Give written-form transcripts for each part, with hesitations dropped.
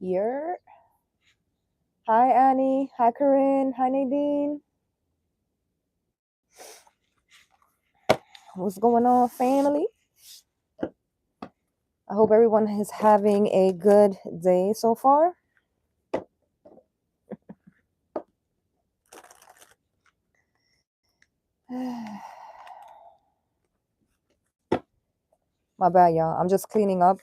You're. Hi, Annie. Hi, Corinne. Hi, Nadine. What's going on, family? I hope everyone is having a good day so far. My bad, y'all. I'm just cleaning up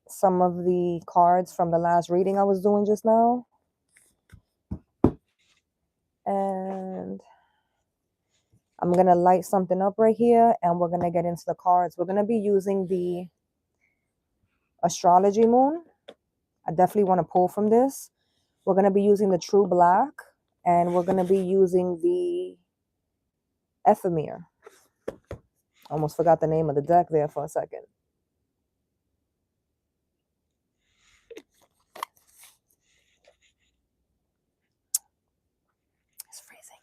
some of the cards from the last reading I was doing just now. And I'm going to light something up right here, and we're going to get into the cards. We're going to be using the astrology moon. I definitely want to pull from this. We're going to be using the true black, and we're going to be using the ephemer. Almost forgot the name of the deck there for a second. It's freezing.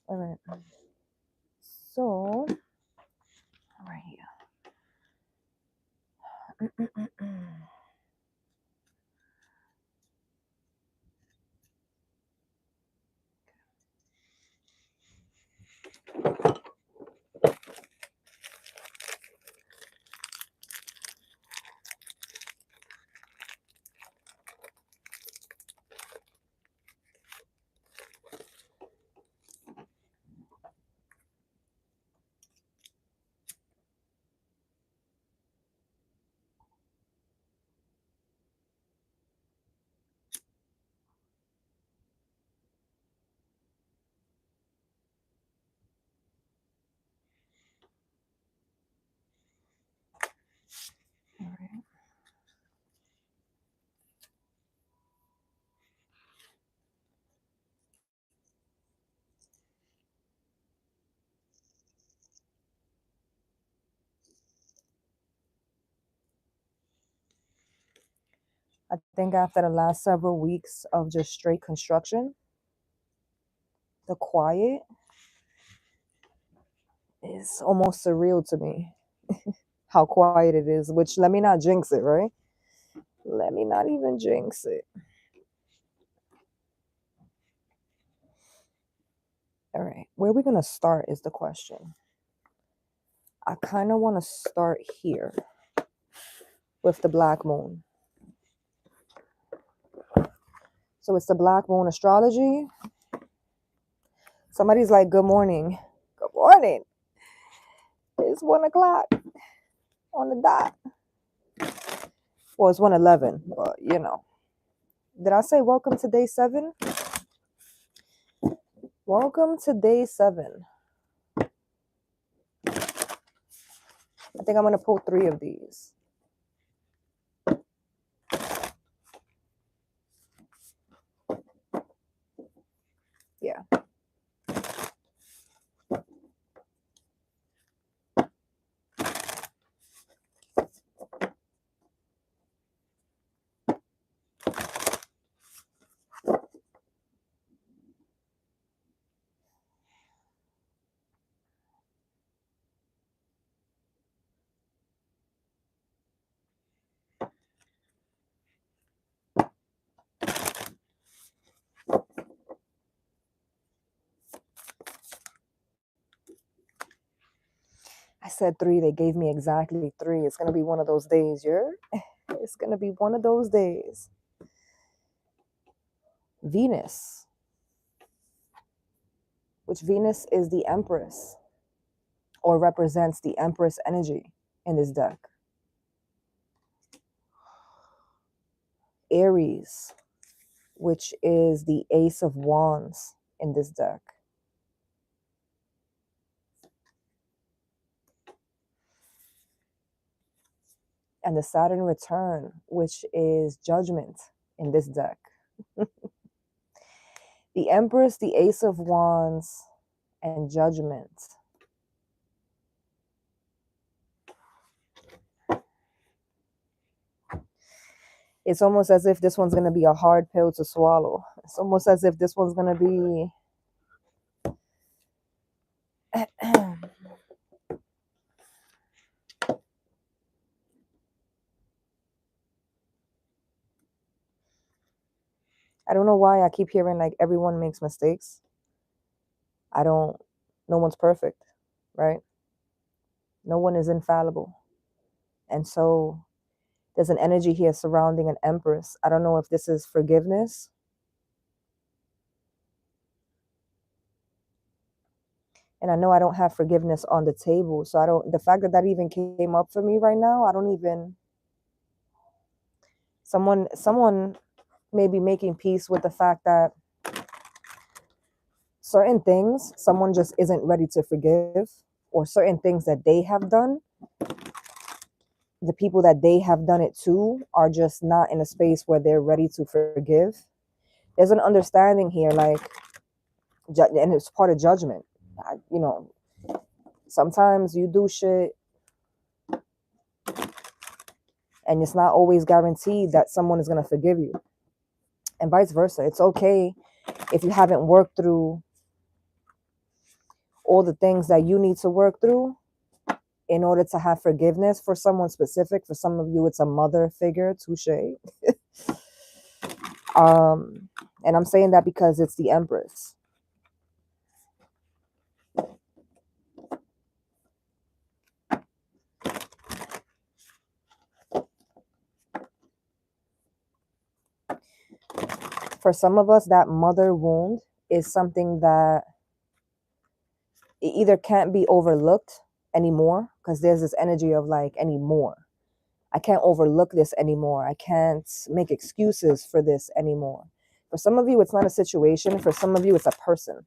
All right. So, right here. All right. I think after the last several weeks of just straight construction, the quiet is almost surreal to me. How quiet it is, which let me not jinx it, right? Let me not even jinx it. All right. Where are we going to start is the question. I kind of want to start here with the black moon. So it's the black moon astrology. Somebody's like, good morning. Good morning. It's 1 o'clock on the dot. Well, it's 1:11, but you know. Did I say welcome to day 7? Welcome to day 7. I think I'm going to pull 3 of these. Yeah. I said 3. They gave me exactly 3. It's going to be one of those days, It's going to be one of those days. Venus, which Venus is the Empress, or represents the Empress energy in this deck. Aries, which is the Ace of Wands in this deck. And the Saturn return, which is Judgment in this deck. The Empress, the Ace of Wands, and Judgment. It's almost as if this one's going to be a hard pill to swallow. It's almost as if this one's going to be I don't know why I keep hearing like everyone makes mistakes. No one's perfect, right? No one is infallible. And so there's an energy here surrounding an empress. I don't know if this is forgiveness. And I know I don't have forgiveness on the table. So the fact that that even came up for me right now, someone may be making peace with the fact that certain things someone just isn't ready to forgive, or certain things that they have done, the people that they have done it to are just not in a space where they're ready to forgive. There's an understanding here, like, and it's part of judgment. You know, sometimes you do shit and it's not always guaranteed that someone is going to forgive you, and vice versa. It's okay if you haven't worked through all the things that you need to work through in order to have forgiveness for someone specific. For some of you, it's a mother figure, touche. And I'm saying that because it's the Empress. For some of us, that mother wound is something that it either can't be overlooked anymore, because there's this energy of like anymore. I can't overlook this anymore. I can't make excuses for this anymore. For some of you, it's not a situation. For some of you, it's a person.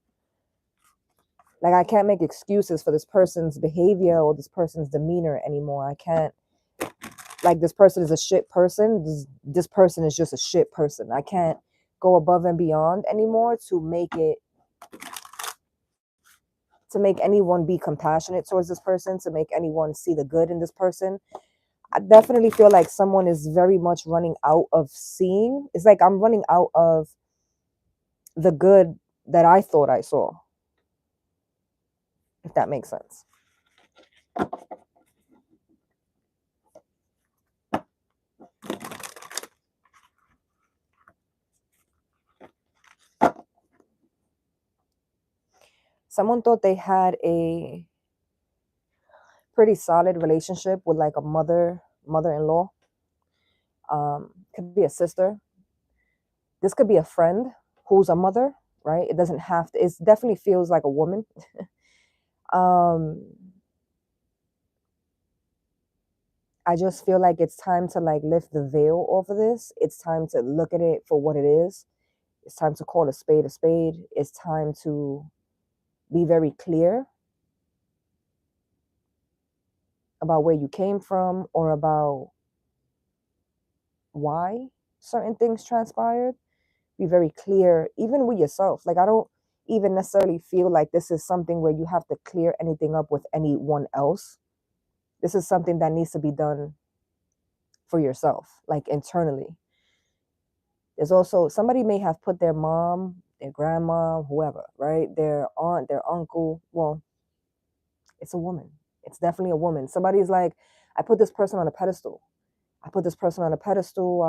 Like, I can't make excuses for this person's behavior or this person's demeanor anymore. I can't, like, this person is a shit person. This person is just a shit person. I can't go above and beyond anymore to make anyone be compassionate towards this person, to make anyone see the good in this person. I definitely feel like someone is very much running out of seeing. It's like I'm running out of the good that I thought I saw, if that makes sense. Someone thought they had a pretty solid relationship with like a mother-in-law. Could be a sister. This could be a friend who's a mother, right? It doesn't have to. It definitely feels like a woman. I just feel like it's time to like lift the veil off of this. It's time to look at it for what it is. It's time to call a spade a spade. It's time to be very clear about where you came from, or about why certain things transpired. Be very clear, even with yourself. Like, I don't even necessarily feel like this is something where you have to clear anything up with anyone else. This is something that needs to be done for yourself, like internally. There's also, somebody may have put their mom, their grandma, whoever, right? Their aunt, their uncle. Well, it's a woman. It's definitely a woman. Somebody's like, I put this person on a pedestal. I put this person on a pedestal.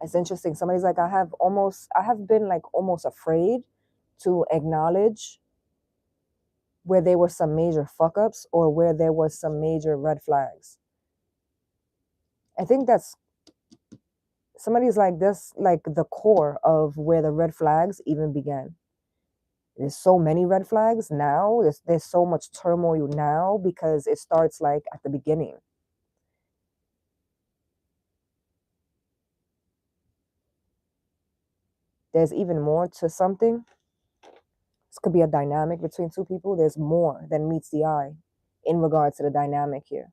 It's interesting. Somebody's like, I have been like almost afraid to acknowledge where there were some major fuck ups, or where there was some major red flags. I think that's, somebody's like, this, like the core of where the red flags even began. There's so many red flags now. There's so much turmoil now because it starts like at the beginning. There's even more to something. This could be a dynamic between two people. There's more than meets the eye in regards to the dynamic here.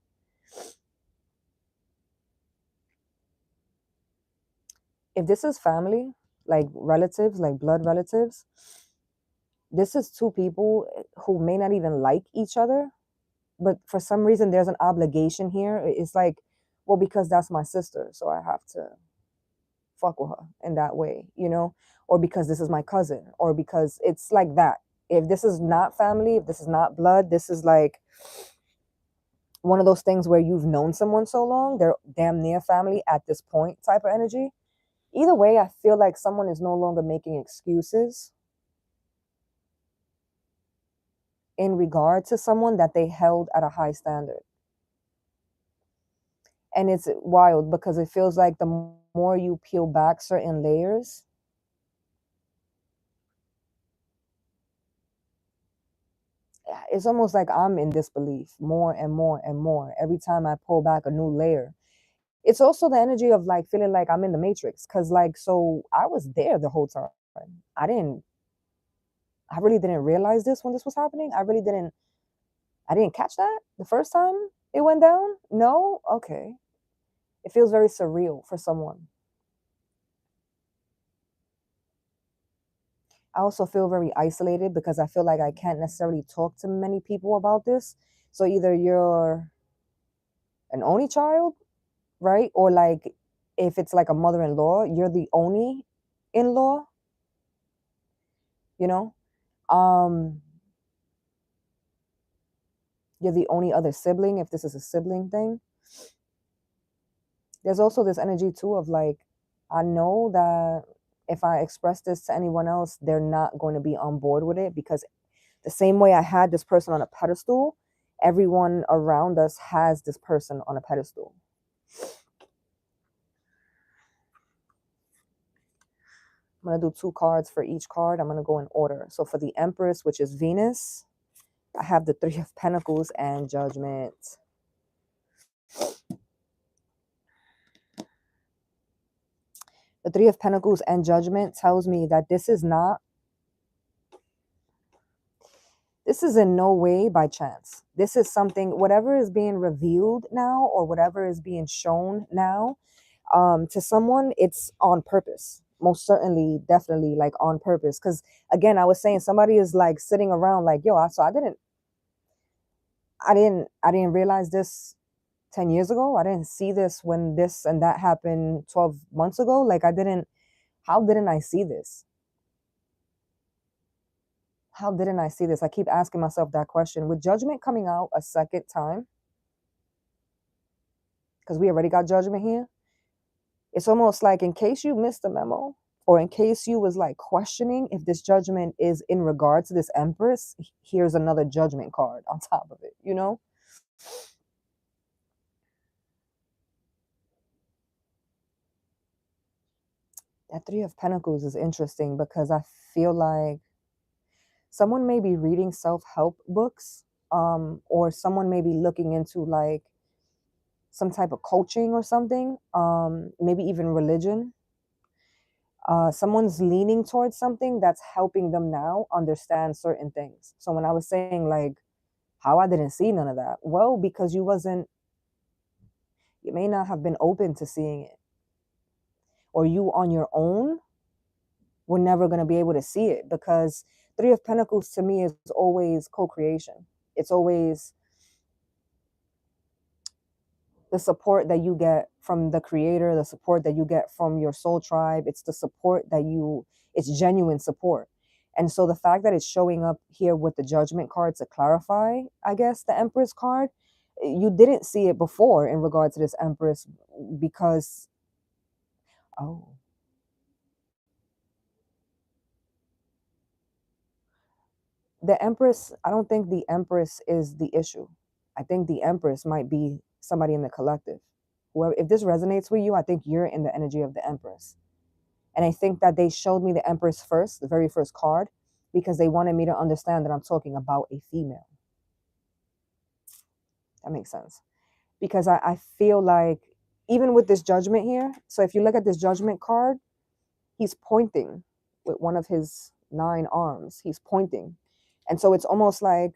If this is family, like relatives, like blood relatives, this is two people who may not even like each other, but for some reason there's an obligation here. It's like, well, because that's my sister, so I have to fuck with her in that way, you know, or because this is my cousin, or because it's like that. If this is not family, if this is not blood, this is like one of those things where you've known someone so long, they're damn near family at this point type of energy. Either way, I feel like someone is no longer making excuses in regard to someone that they held at a high standard. And it's wild because it feels like the more you peel back certain layers, it's almost like I'm in disbelief more and more and more every time I pull back a new layer. It's also the energy of like feeling like I'm in the matrix, because like, so I was there the whole time. I didn't, I really didn't realize this when this was happening. I didn't catch that the first time it went down. No, okay. It feels very surreal for someone. I also feel very isolated because I feel like I can't necessarily talk to many people about this. So either you're an only child, right? Or like if it's like a mother-in-law, you're the only in-law, you know? Um, you're the only other sibling if this is a sibling thing. There's also this energy too of like, I know that if I express this to anyone else, they're not going to be on board with it, because the same way I had this person on a pedestal, everyone around us has this person on a pedestal. I'm going to do 2 cards for each card. I'm going to go in order. So for the Empress, which is Venus, I have the 3 of Pentacles and Judgment. The 3 of Pentacles and Judgment tells me that this is in no way by chance. This is something, whatever is being revealed now or whatever is being shown now, to someone, it's on purpose. Most certainly, definitely, like on purpose. Because again, I was saying somebody is like sitting around like, yo, so I didn't realize this 10 years ago. I didn't see this when this and that happened 12 months ago. Like how didn't I see this? How didn't I see this? I keep asking myself that question. With Judgment coming out a second time, because we already got Judgment here, it's almost like in case you missed the memo, or in case you was like questioning if this Judgment is in regard to this Empress, here's another Judgment card on top of it, you know? That 3 of Pentacles is interesting because I feel like someone may be reading self-help books, or someone may be looking into like some type of coaching or something, maybe even religion. Someone's leaning towards something that's helping them now understand certain things. So when I was saying like how I didn't see none of that, well, because you may not have been open to seeing it, or you on your own were never going to be able to see it, because 3 of Pentacles to me is always co-creation. It's always the support that you get from the creator, the support that you get from your soul tribe. It's the support it's genuine support. And so the fact that it's showing up here with the Judgment card to clarify, I guess, the Empress card, you didn't see it before in regard to this Empress because, oh, the Empress, I don't think the Empress is the issue. I think the Empress might be somebody in the collective. Whoever, if this resonates with you, I think you're in the energy of the Empress. And I think that they showed me the Empress first, the very first card, because they wanted me to understand that I'm talking about a female. That makes sense. Because I feel like even with this Judgment here, so if you look at this Judgment card, he's pointing with one of his 9 arms. He's pointing. And so it's almost like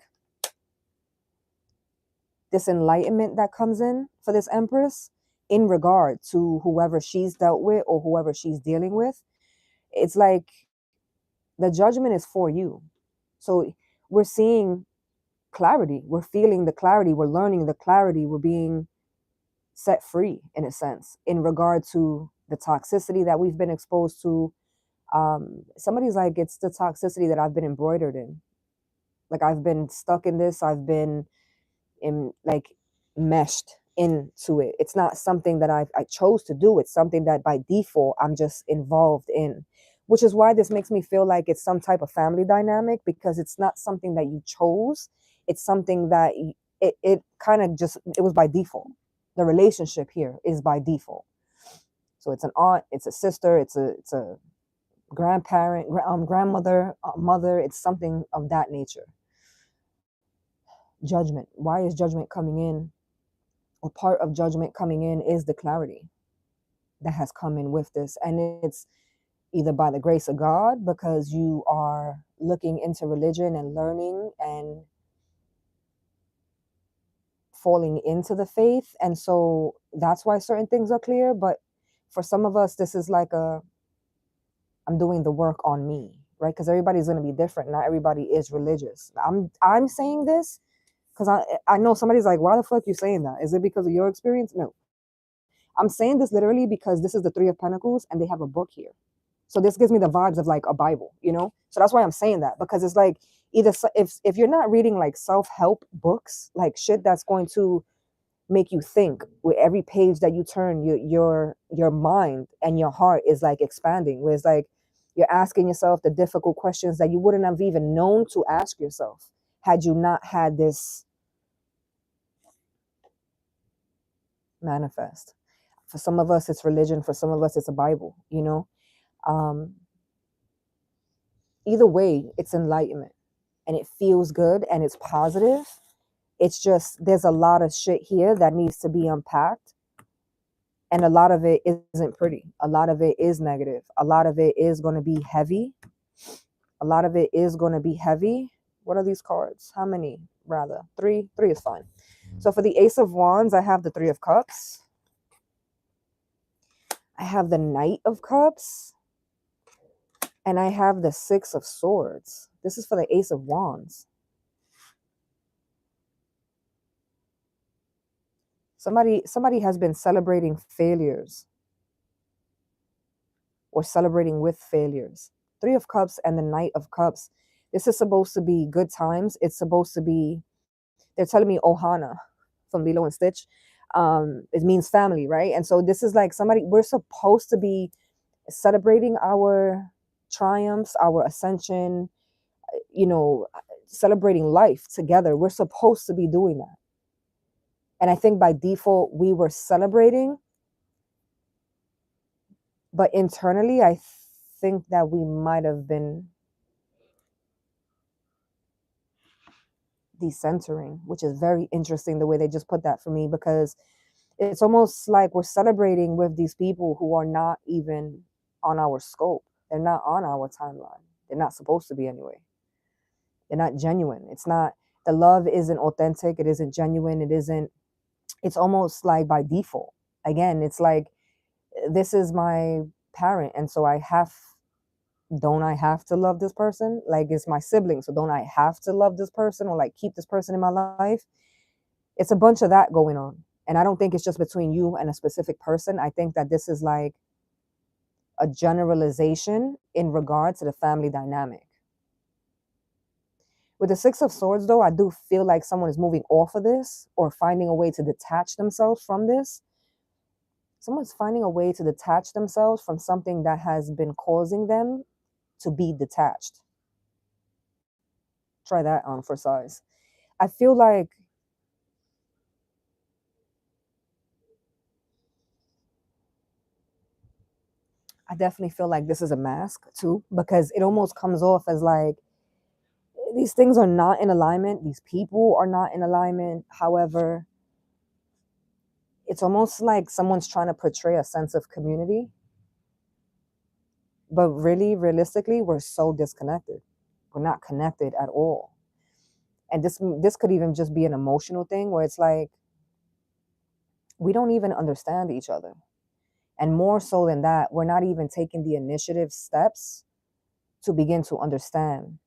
this enlightenment that comes in for this Empress in regard to whoever she's dealt with or whoever she's dealing with. It's like the Judgment is for you. So we're seeing clarity. We're feeling the clarity. We're learning the clarity. We're being set free in a sense in regard to the toxicity that we've been exposed to. Somebody's like, it's the toxicity that I've been embroidered in. Like I've been stuck in this. I've been in like meshed into it. It's not something that I chose to do. It's something that by default I'm just involved in, which is why this makes me feel like it's some type of family dynamic, because it's not something that you chose. It's something that it kind of just, it was by default. The relationship here is by default. So it's an aunt, it's a sister, it's a grandparent, grandmother, mother. It's something of that nature. Judgment. Why is judgment coming in? Or part of judgment coming in is the clarity that has come in with this. And it's either by the grace of God, because you are looking into religion and learning and falling into the faith. And so that's why certain things are clear. But for some of us, this is like I'm doing the work on me, right? Because everybody's going to be different. Not everybody is religious. I'm saying this because I know somebody's like, why the fuck you saying that? Is it because of your experience? No. I'm saying this literally because this is the Three of Pentacles and they have a book here. So this gives me the vibes of like a Bible, you know? So that's why I'm saying that, because it's like, either if you're not reading like self-help books, like shit that's going to make you think, with every page that you turn, your mind and your heart is like expanding, where it's like you're asking yourself the difficult questions that you wouldn't have even known to ask yourself had you not had this manifest. For some of us, it's religion. For some of us, it's a Bible, you know? Either way, it's enlightenment and it feels good and it's positive. It's just, there's a lot of shit here that needs to be unpacked. And a lot of it isn't pretty. A lot of it is negative. A lot of it is going to be heavy. A lot of it is going to be heavy. What are these cards? How many? Rather, three. Three is fine. So for the Ace of Wands, I have the Three of Cups. I have the Knight of Cups. And I have the Six of Swords. This is for the Ace of Wands. Somebody has been celebrating failures or celebrating with failures. Three of Cups and the Knight of Cups. This is supposed to be good times. It's supposed to be, they're telling me Ohana from Lilo and Stitch. It means family, right? And so this is like we're supposed to be celebrating our triumphs, our ascension, you know, celebrating life together. We're supposed to be doing that. And I think by default, we were celebrating. But internally, I think that we might have been decentering, which is very interesting the way they just put that for me, because it's almost like we're celebrating with these people who are not even on our scope. They're not on our timeline. They're not supposed to be anyway. They're not genuine. It's not, the love isn't authentic. It isn't genuine. It's almost like by default. Again, it's like, this is my parent. And so don't I have to love this person? Like, it's my sibling. So don't I have to love this person or like keep this person in my life? It's a bunch of that going on. And I don't think it's just between you and a specific person. I think that this is like a generalization in regard to the family dynamic. With the Six of Swords, though, I do feel like someone is moving off of this or finding a way to detach themselves from this. Someone's finding a way to detach themselves from something that has been causing them to be detached. Try that on for size. I feel like I definitely feel like this is a mask too, because it almost comes off as like these things are not in alignment. These people are not in alignment. However, it's almost like someone's trying to portray a sense of community. But really, realistically, we're so disconnected. We're not connected at all. And this could even just be an emotional thing where it's like, we don't even understand each other. And more so than that, we're not even taking the initiative steps to begin to understand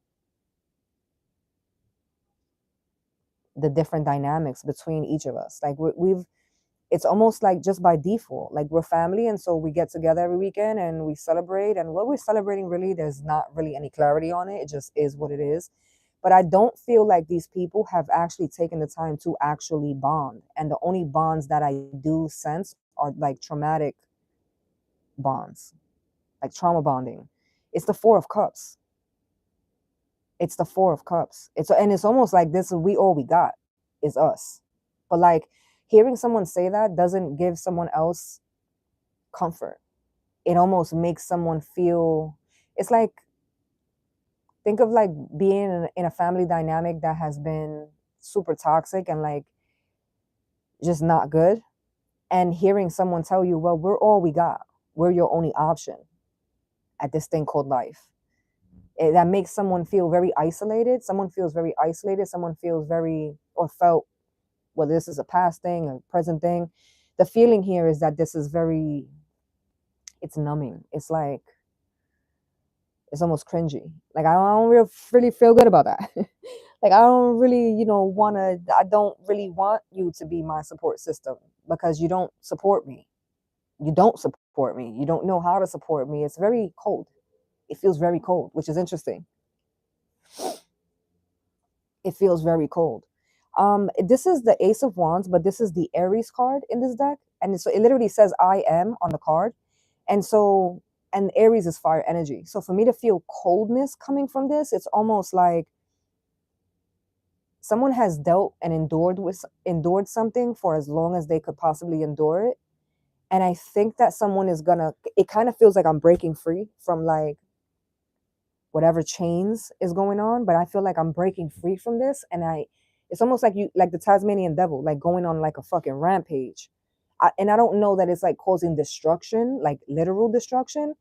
the different dynamics between each of us. Like it's almost like just by default, like we're family. And so we get together every weekend and we celebrate. And what we're celebrating, really, there's not really any clarity on it. It just is what it is. But I don't feel like these people have actually taken the time to actually bond. And the only bonds that I do sense are like traumatic bonds, like trauma bonding. It's the Four of Cups. It's the Four of Cups. It's almost like this is we all we got is us. But like hearing someone say that doesn't give someone else comfort. It almost makes someone feel it's like think of like being in a family dynamic that has been super toxic and like just not good, and hearing someone tell you, well, we're all we got, we're your only option at this thing called life. That makes someone feel very isolated. Someone feels very isolated. Someone feels very or felt, whether this is a past thing or present thing, the feeling here is that this is very, it's numbing. It's like it's almost cringy. Like I don't really feel good about that. Like I don't really, I don't really want you to be my support system because you don't support me. You don't support me. You don't know how to support me. It's very cold. It feels very cold, which is interesting. It feels very cold. This is the Ace of Wands, but this is the Aries card in this deck. And so it literally says I am on the card. And so, and Aries is fire energy. So for me to feel coldness coming from this, it's almost like someone has dealt and endured something for as long as they could possibly endure it. And I think that someone is gonna, it kind of feels like I'm breaking free from like whatever chains is going on, but I feel like I'm breaking free from this. And it's almost like like the Tasmanian devil, like going on like a fucking rampage. And I don't know that it's like causing destruction, like literal destruction,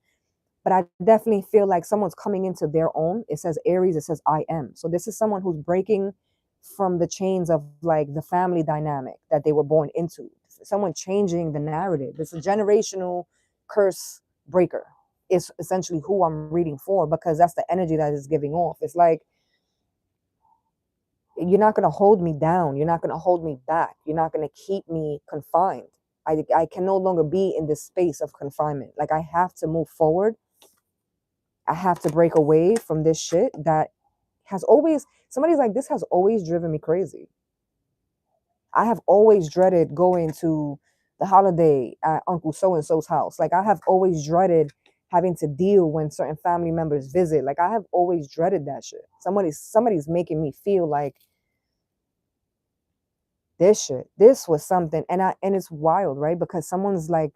but I definitely feel like someone's coming into their own. It says Aries, it says I am. So this is someone who's breaking from the chains of like the family dynamic that they were born into. Someone changing the narrative. It's a generational curse breaker. Is essentially who I'm reading for, because that's the energy that is giving off. It's like, you're not going to hold me down. You're not going to hold me back. You're not going to keep me confined. I can no longer be in this space of confinement. Like I have to move forward. I have to break away from this shit that has always, somebody's like, this has always driven me crazy. I have always dreaded going to the holiday at Uncle So-and-so's house. Like I have always dreaded having to deal when certain family members visit. Like I have always dreaded that shit. Somebody's making me feel like this was something. And it's wild, right? Because someone's like,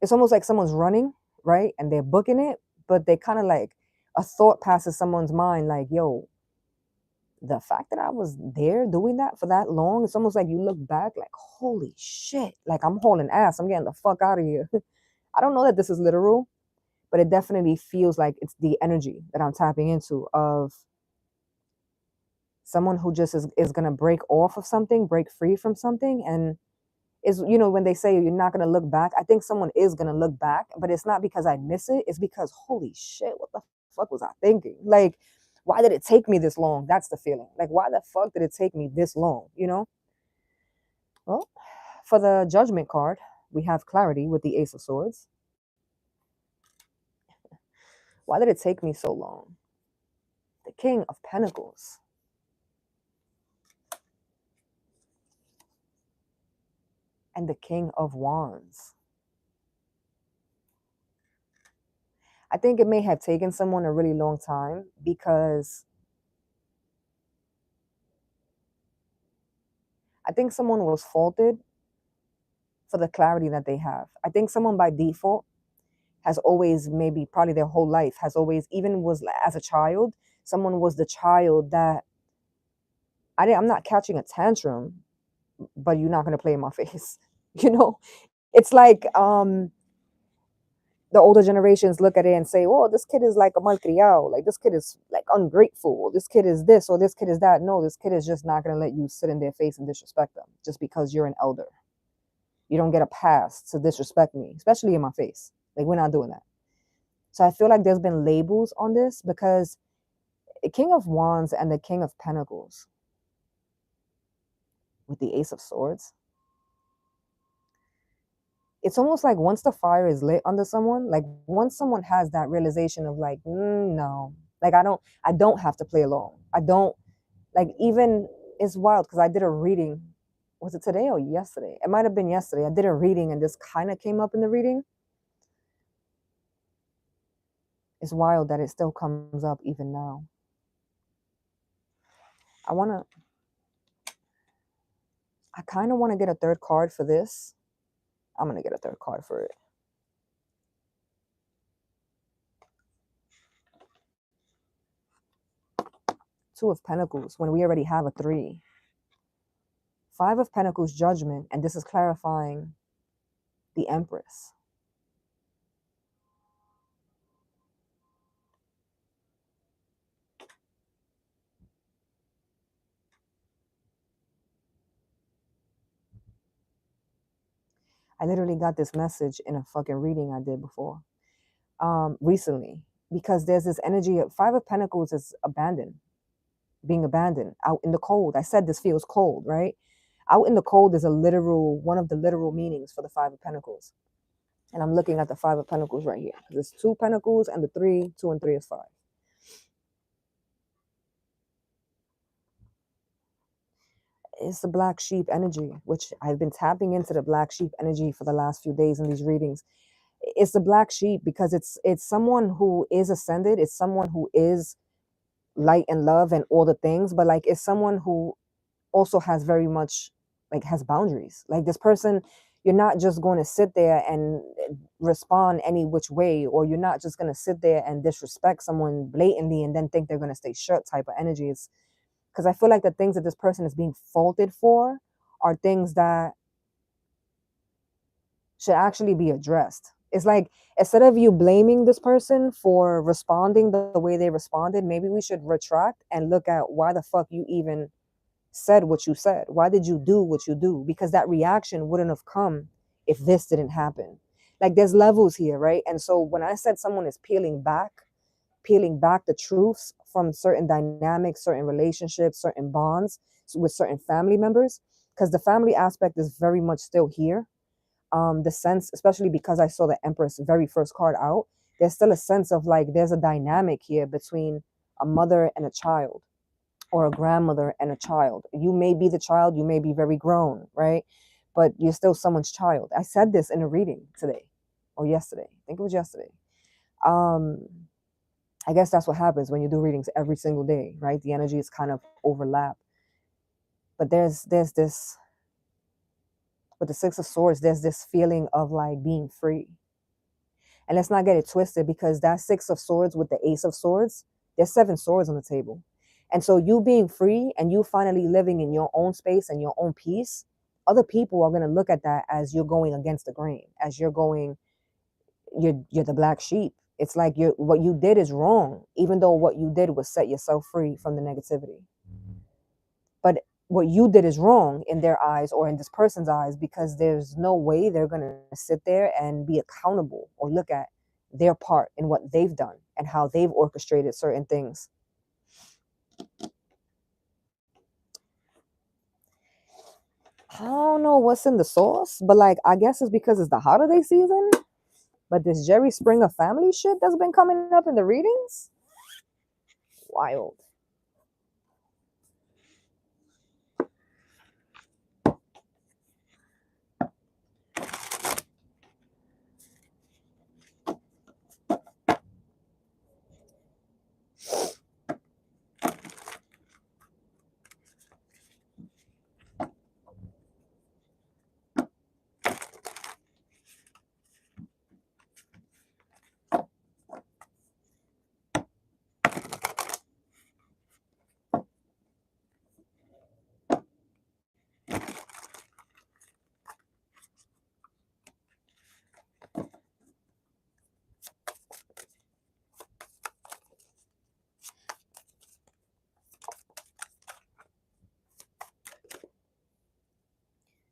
it's almost like someone's running, right? And they're booking it, but they kind of like, a thought passes someone's mind like, yo, the fact that I was there doing that for that long, it's almost like you look back like, holy shit, like I'm hauling ass. I'm getting the fuck out of here. I don't know that this is literal, but it definitely feels like it's the energy that I'm tapping into of someone who just is going to break off of something, break free from something. And is, when they say you're not going to look back, I think someone is going to look back, but it's not because I miss it. It's because, holy shit, what the fuck was I thinking? Like, why did it take me this long? That's the feeling. Like, why the fuck did it take me this long? Well, for the Judgment card, we have clarity with the Ace of Swords. Why did it take me so long? The King of Pentacles. And the King of Wands. I think it may have taken someone a really long time because I think someone was faulted for the clarity that they have. I think someone by default has always, maybe probably their whole life, has always, even was as a child, someone was the child that I'm not catching a tantrum, but you're not going to play in my face. It's like the older generations look at it and say, oh, this kid is like a malcriado, like this kid is like ungrateful, this kid is this or this kid is that. No, this kid is just not going to let you sit in their face and disrespect them just because you're an elder. You don't get a pass to disrespect me, especially in my face. Like, we're not doing that. So I feel like there's been labels on this because the King of Wands and the King of Pentacles with the Ace of Swords, it's almost like once the fire is lit under someone, like once someone has that realization of like, no, Like I don't have to play along. I don't, like, even, it's wild because I did a reading. Was it today or yesterday? It might have been yesterday. I did a reading and this kind of came up in the reading. It's wild that it still comes up even now. I kind of want to get a third card for this. I'm going to get a third card for it. Two of Pentacles when we already have a 3. Five of Pentacles, Judgment, and this is clarifying the Empress. I literally got this message in a fucking reading I did before, recently, because there's this energy of Five of Pentacles is abandoned, being abandoned out in the cold. I said this feels cold, right? Out in the cold is one of the literal meanings for the Five of Pentacles. And I'm looking at the Five of Pentacles right here. There's 2 Pentacles and the 3, 2 and 3 is 5. It's the black sheep energy, which I've been tapping into the black sheep energy for the last few days in these readings. It's the black sheep because it's someone who is ascended. It's someone who is light and love and all the things, but like it's someone who also has very much, like, has boundaries. Like this person, you're not just going to sit there and respond any which way, or you're not just going to sit there and disrespect someone blatantly and then think they're going to stay shut type of energy. It's because I feel like the things that this person is being faulted for are things that should actually be addressed. It's like, instead of you blaming this person for responding the way they responded, maybe we should retract and look at why the fuck you even said what you said. Why did you do what you do? Because that reaction wouldn't have come if this didn't happen. Like there's levels here, right? And so when I said someone is peeling back the truths from certain dynamics, certain relationships, certain bonds with certain family members, because the family aspect is very much still here. The sense, especially because I saw the Empress very first card out, there's still a sense of like there's a dynamic here between a mother and a child, or a grandmother and a child. You may be the child, you may be very grown, right? But you're still someone's child. I said this in a reading today or yesterday. I think it was yesterday. I guess that's what happens when you do readings every single day, right? The energies kind of overlap. But there's this, with the Six of Swords, there's this feeling of like being free. And let's not get it twisted, because that Six of Swords with the Ace of Swords, there's 7 swords on the table. And so you being free and you finally living in your own space and your own peace, other people are going to look at that as you're going against the grain, as you're the black sheep. It's like what you did is wrong, even though what you did was set yourself free from the negativity. But what you did is wrong in their eyes, or in this person's eyes, because there's no way they're going to sit there and be accountable or look at their part in what they've done and how they've orchestrated certain things. I don't know what's in the sauce, but like, I guess it's because it's the holiday season. But this Jerry Springer family shit that's been coming up in the readings, wild.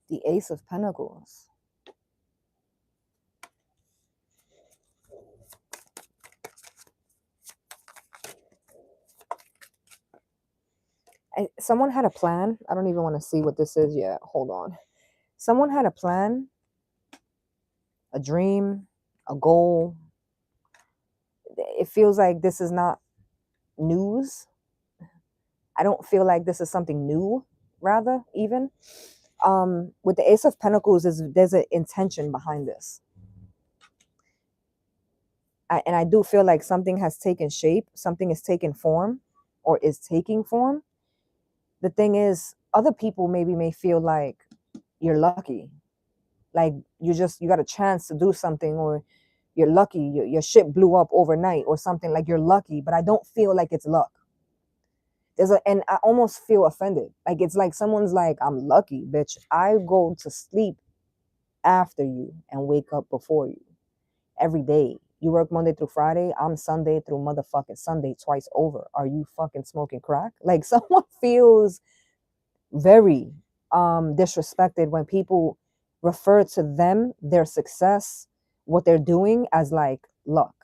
The Ace of Pentacles. Someone had a plan. I don't even want to see what this is yet. Hold on. Someone had a plan, a dream, a goal. It feels like this is not news. I don't feel like this is something new, rather, even. With the Ace of Pentacles, there's an intention behind this. And I do feel like something has taken shape, something is taking form, or is taking form. The thing is, other people maybe may feel like you're lucky, like you got a chance to do something, or you're lucky, your shit blew up overnight or something, like you're lucky. But I don't feel like it's luck. And I almost feel offended. Like it's like someone's like, I'm lucky, bitch. I go to sleep after you and wake up before you every day. You work Monday through Friday. I'm Sunday through motherfucking Sunday twice over. Are you fucking smoking crack? Like someone feels very disrespected when people refer to them, their success, what they're doing as like luck.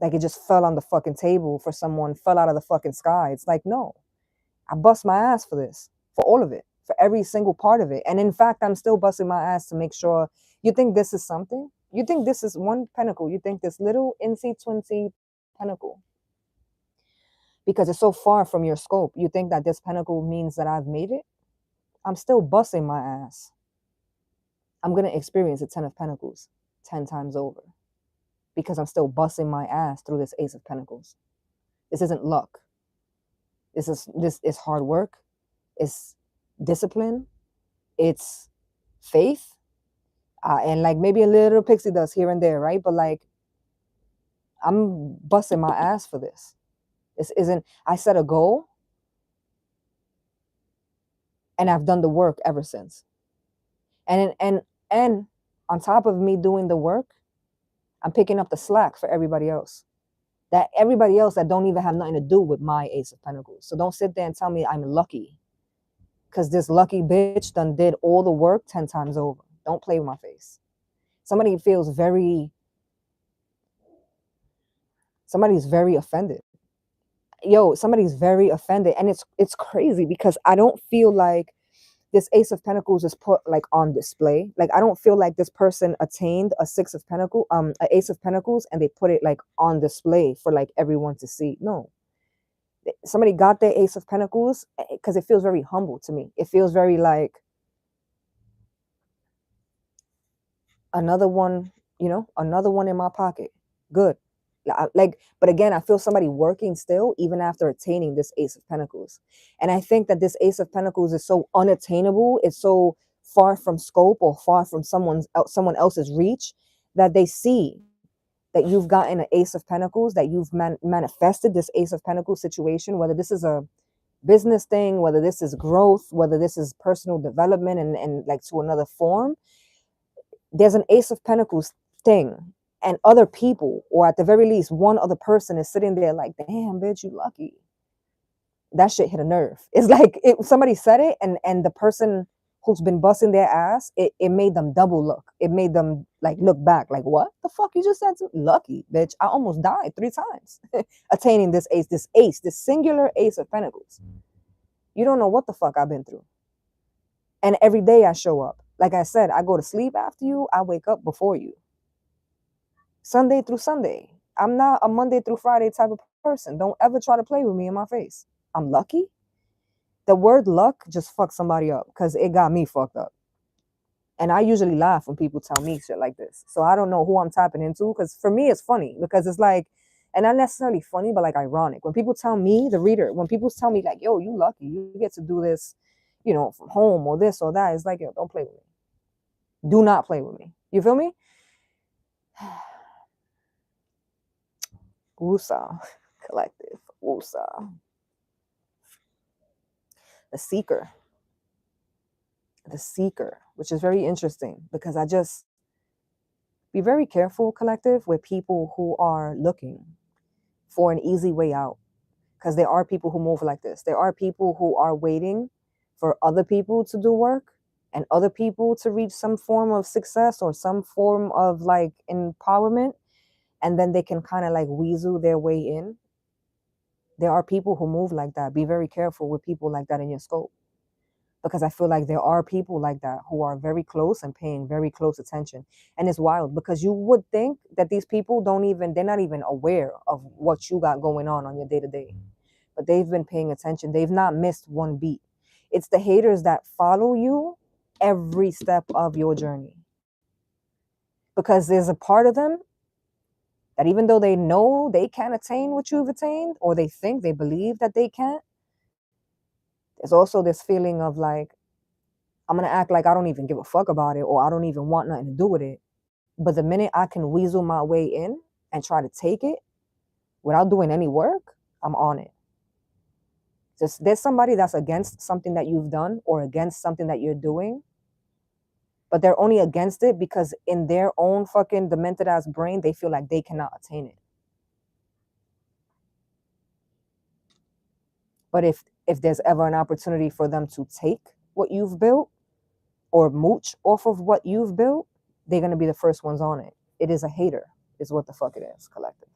Like it just fell on the fucking table for someone, fell out of the fucking sky. It's like, no, I bust my ass for this, for all of it, for every single part of it. And in fact, I'm still busting my ass to make sure. You think this is something? You think this is one pentacle? You think this little incy twincy pentacle, because it's so far from your scope, you think that this pentacle means that I've made it? I'm still busting my ass. I'm going to experience the 10 of Pentacles 10 times over because I'm still busting my ass through this Ace of Pentacles. This isn't luck. This is hard work. It's discipline. It's faith. And like maybe a little pixie dust here and there, right? But like, I'm busting my ass for this. This isn't, I set a goal and I've done the work ever since. And on top of me doing the work, I'm picking up the slack for everybody else. That everybody else that don't even have nothing to do with my Ace of Pentacles. So don't sit there and tell me I'm lucky, because this lucky bitch done did all the work 10 times over. Don't play with my face. Somebody's very offended. Yo, somebody's very offended. And it's crazy because I don't feel like this Ace of Pentacles is put like on display. Like I don't feel like this person attained a an Ace of Pentacles and they put it like on display for like everyone to see. No. Somebody got their Ace of Pentacles because it feels very humble to me. It feels very like another one, another one in my pocket. Good. But again, I feel somebody working still, even after attaining this Ace of Pentacles. And I think that this Ace of Pentacles is so unattainable. It's so far from scope or far from someone else's reach, that they see that you've gotten an Ace of Pentacles, that you've manifested this Ace of Pentacles situation, whether this is a business thing, whether this is growth, whether this is personal development and like to another form. There's an Ace of Pentacles thing, and other people, or at the very least one other person, is sitting there like, damn bitch, you lucky. That shit hit a nerve. It's like somebody said it, and the person who's been busting their ass, it made them double look. It made them like look back like, what the fuck you just said to me? Lucky bitch, I almost died 3 times attaining this singular Ace of Pentacles. You don't know what the fuck I've been through. And every day I show up. Like I said, I go to sleep after you, I wake up before you. Sunday through Sunday. I'm not a Monday through Friday type of person. Don't ever try to play with me in my face. I'm lucky. The word luck just fucked somebody up because it got me fucked up. And I usually laugh when people tell me shit like this. So I don't know who I'm tapping into, because for me it's funny, because it's like, and not necessarily funny, but like ironic. When people tell me, the reader, when people tell me like, yo, you lucky, you get to do this, from home or this or that, it's like, yo, don't play with me. Do not play with me. You feel me? Wusa collective. Wusa. The seeker, which is very interesting, because I just be very careful, collective, with people who are looking for an easy way out, because there are people who move like this. There are people who are waiting for other people to do work and other people to reach some form of success or some form of like empowerment, and then they can kind of like weasel their way in. There are people who move like that. Be very careful with people like that in your scope. because I feel like there are people like that who are very close and paying very close attention. And it's wild because you would think that these people they're not even aware of what you got going on your day to day. But they've been paying attention. They've not missed one beat. It's the haters that follow you every step of your journey. Because there's a part of them that even though they know they can't attain what you've attained, or they believe that they can't, there's also this feeling of like, I'm going to act like I don't even give a fuck about it, or I don't even want nothing to do with it. But the minute I can weasel my way in and try to take it without doing any work, I'm on it. Just there's somebody that's against something that you've done or against something that you're doing, but they're only against it because in their own fucking demented ass brain, they feel like they cannot attain it. But if there's ever an opportunity for them to take what you've built or mooch off of what you've built, they're going to be the first ones on it. It is a hater, is what the fuck it is, collective.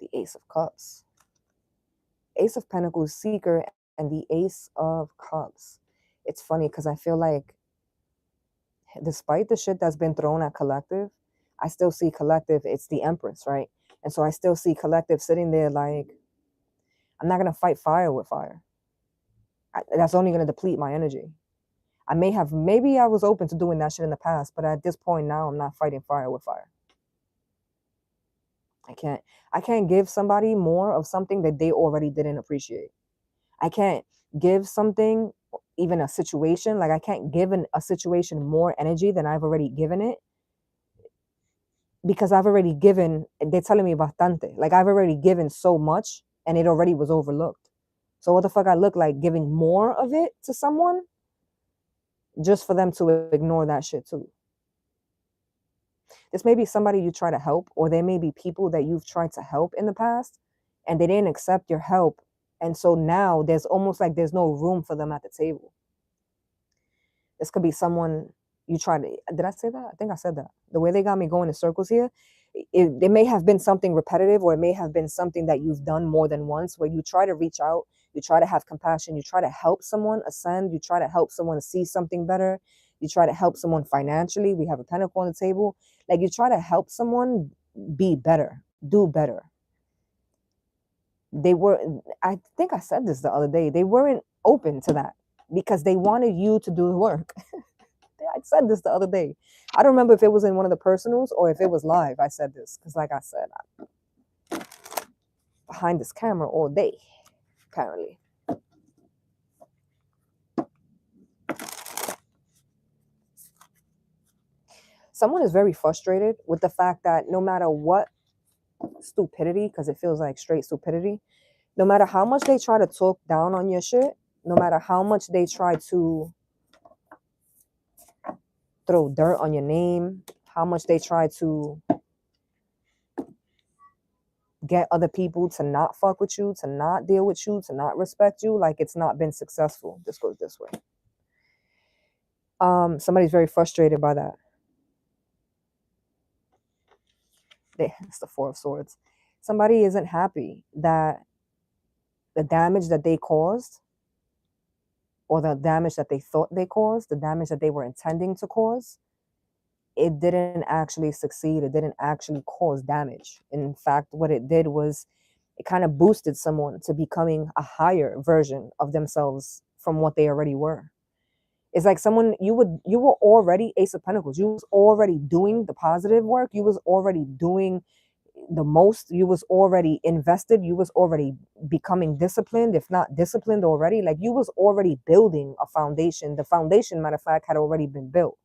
The Ace of Cups. Ace of Pentacles, Seeker, and the Ace of Cups. It's funny because I feel like despite the shit that's been thrown at collective, I still see collective, it's the Empress, right? And so I still see collective sitting there like, I'm not going to fight fire with fire. That's only going to deplete my energy. Maybe I was open to doing that shit in the past, but at this point now, I'm not fighting fire with fire. I can't give somebody more of something that they already didn't appreciate. I can't give something, even a situation, like I can't give a situation more energy than I've already given it, because I've already given, they're telling me bastante. Like I've already given so much and it already was overlooked. So what the fuck I look like giving more of it to someone just for them to ignore that shit too? This may be somebody you try to help, or there may be people that you've tried to help in the past and they didn't accept your help. And so now there's almost like there's no room for them at the table. This could be someone you try to, did I say that? I think I said that. The way they got me going in circles here, it may have been something repetitive, or it may have been something that you've done more than once, where you try to reach out, you try to have compassion, you try to help someone ascend, you try to help someone see something better, you try to help someone financially. We have a pentacle on the table. Like you try to help someone be better, do better. I think I said this the other day, they weren't open to that because they wanted you to do the work. I said this the other day. I don't remember if it was in one of the personals or if it was live. I said this because, like I said, I'm behind this camera all day, apparently. Someone is very frustrated with the fact that no matter what stupidity, because it feels like straight stupidity, no matter how much they try to talk down on your shit, no matter how much they try to throw dirt on your name, how much they try to get other people to not fuck with you, to not deal with you, to not respect you, like it's not been successful. This goes this way. Somebody's very frustrated by that. It's the Four of Swords. Somebody isn't happy that the damage that they caused, or the damage that they thought they caused, the damage that they were intending to cause, it didn't actually succeed. It didn't actually cause damage. In fact, what it did was it kind of boosted someone to becoming a higher version of themselves from what they already were. It's like someone, you were already Ace of Pentacles. You was already doing the positive work. You was already doing the most. You was already invested. You was already becoming disciplined, if not disciplined already. Like you was already building a foundation. The foundation, matter of fact, had already been built.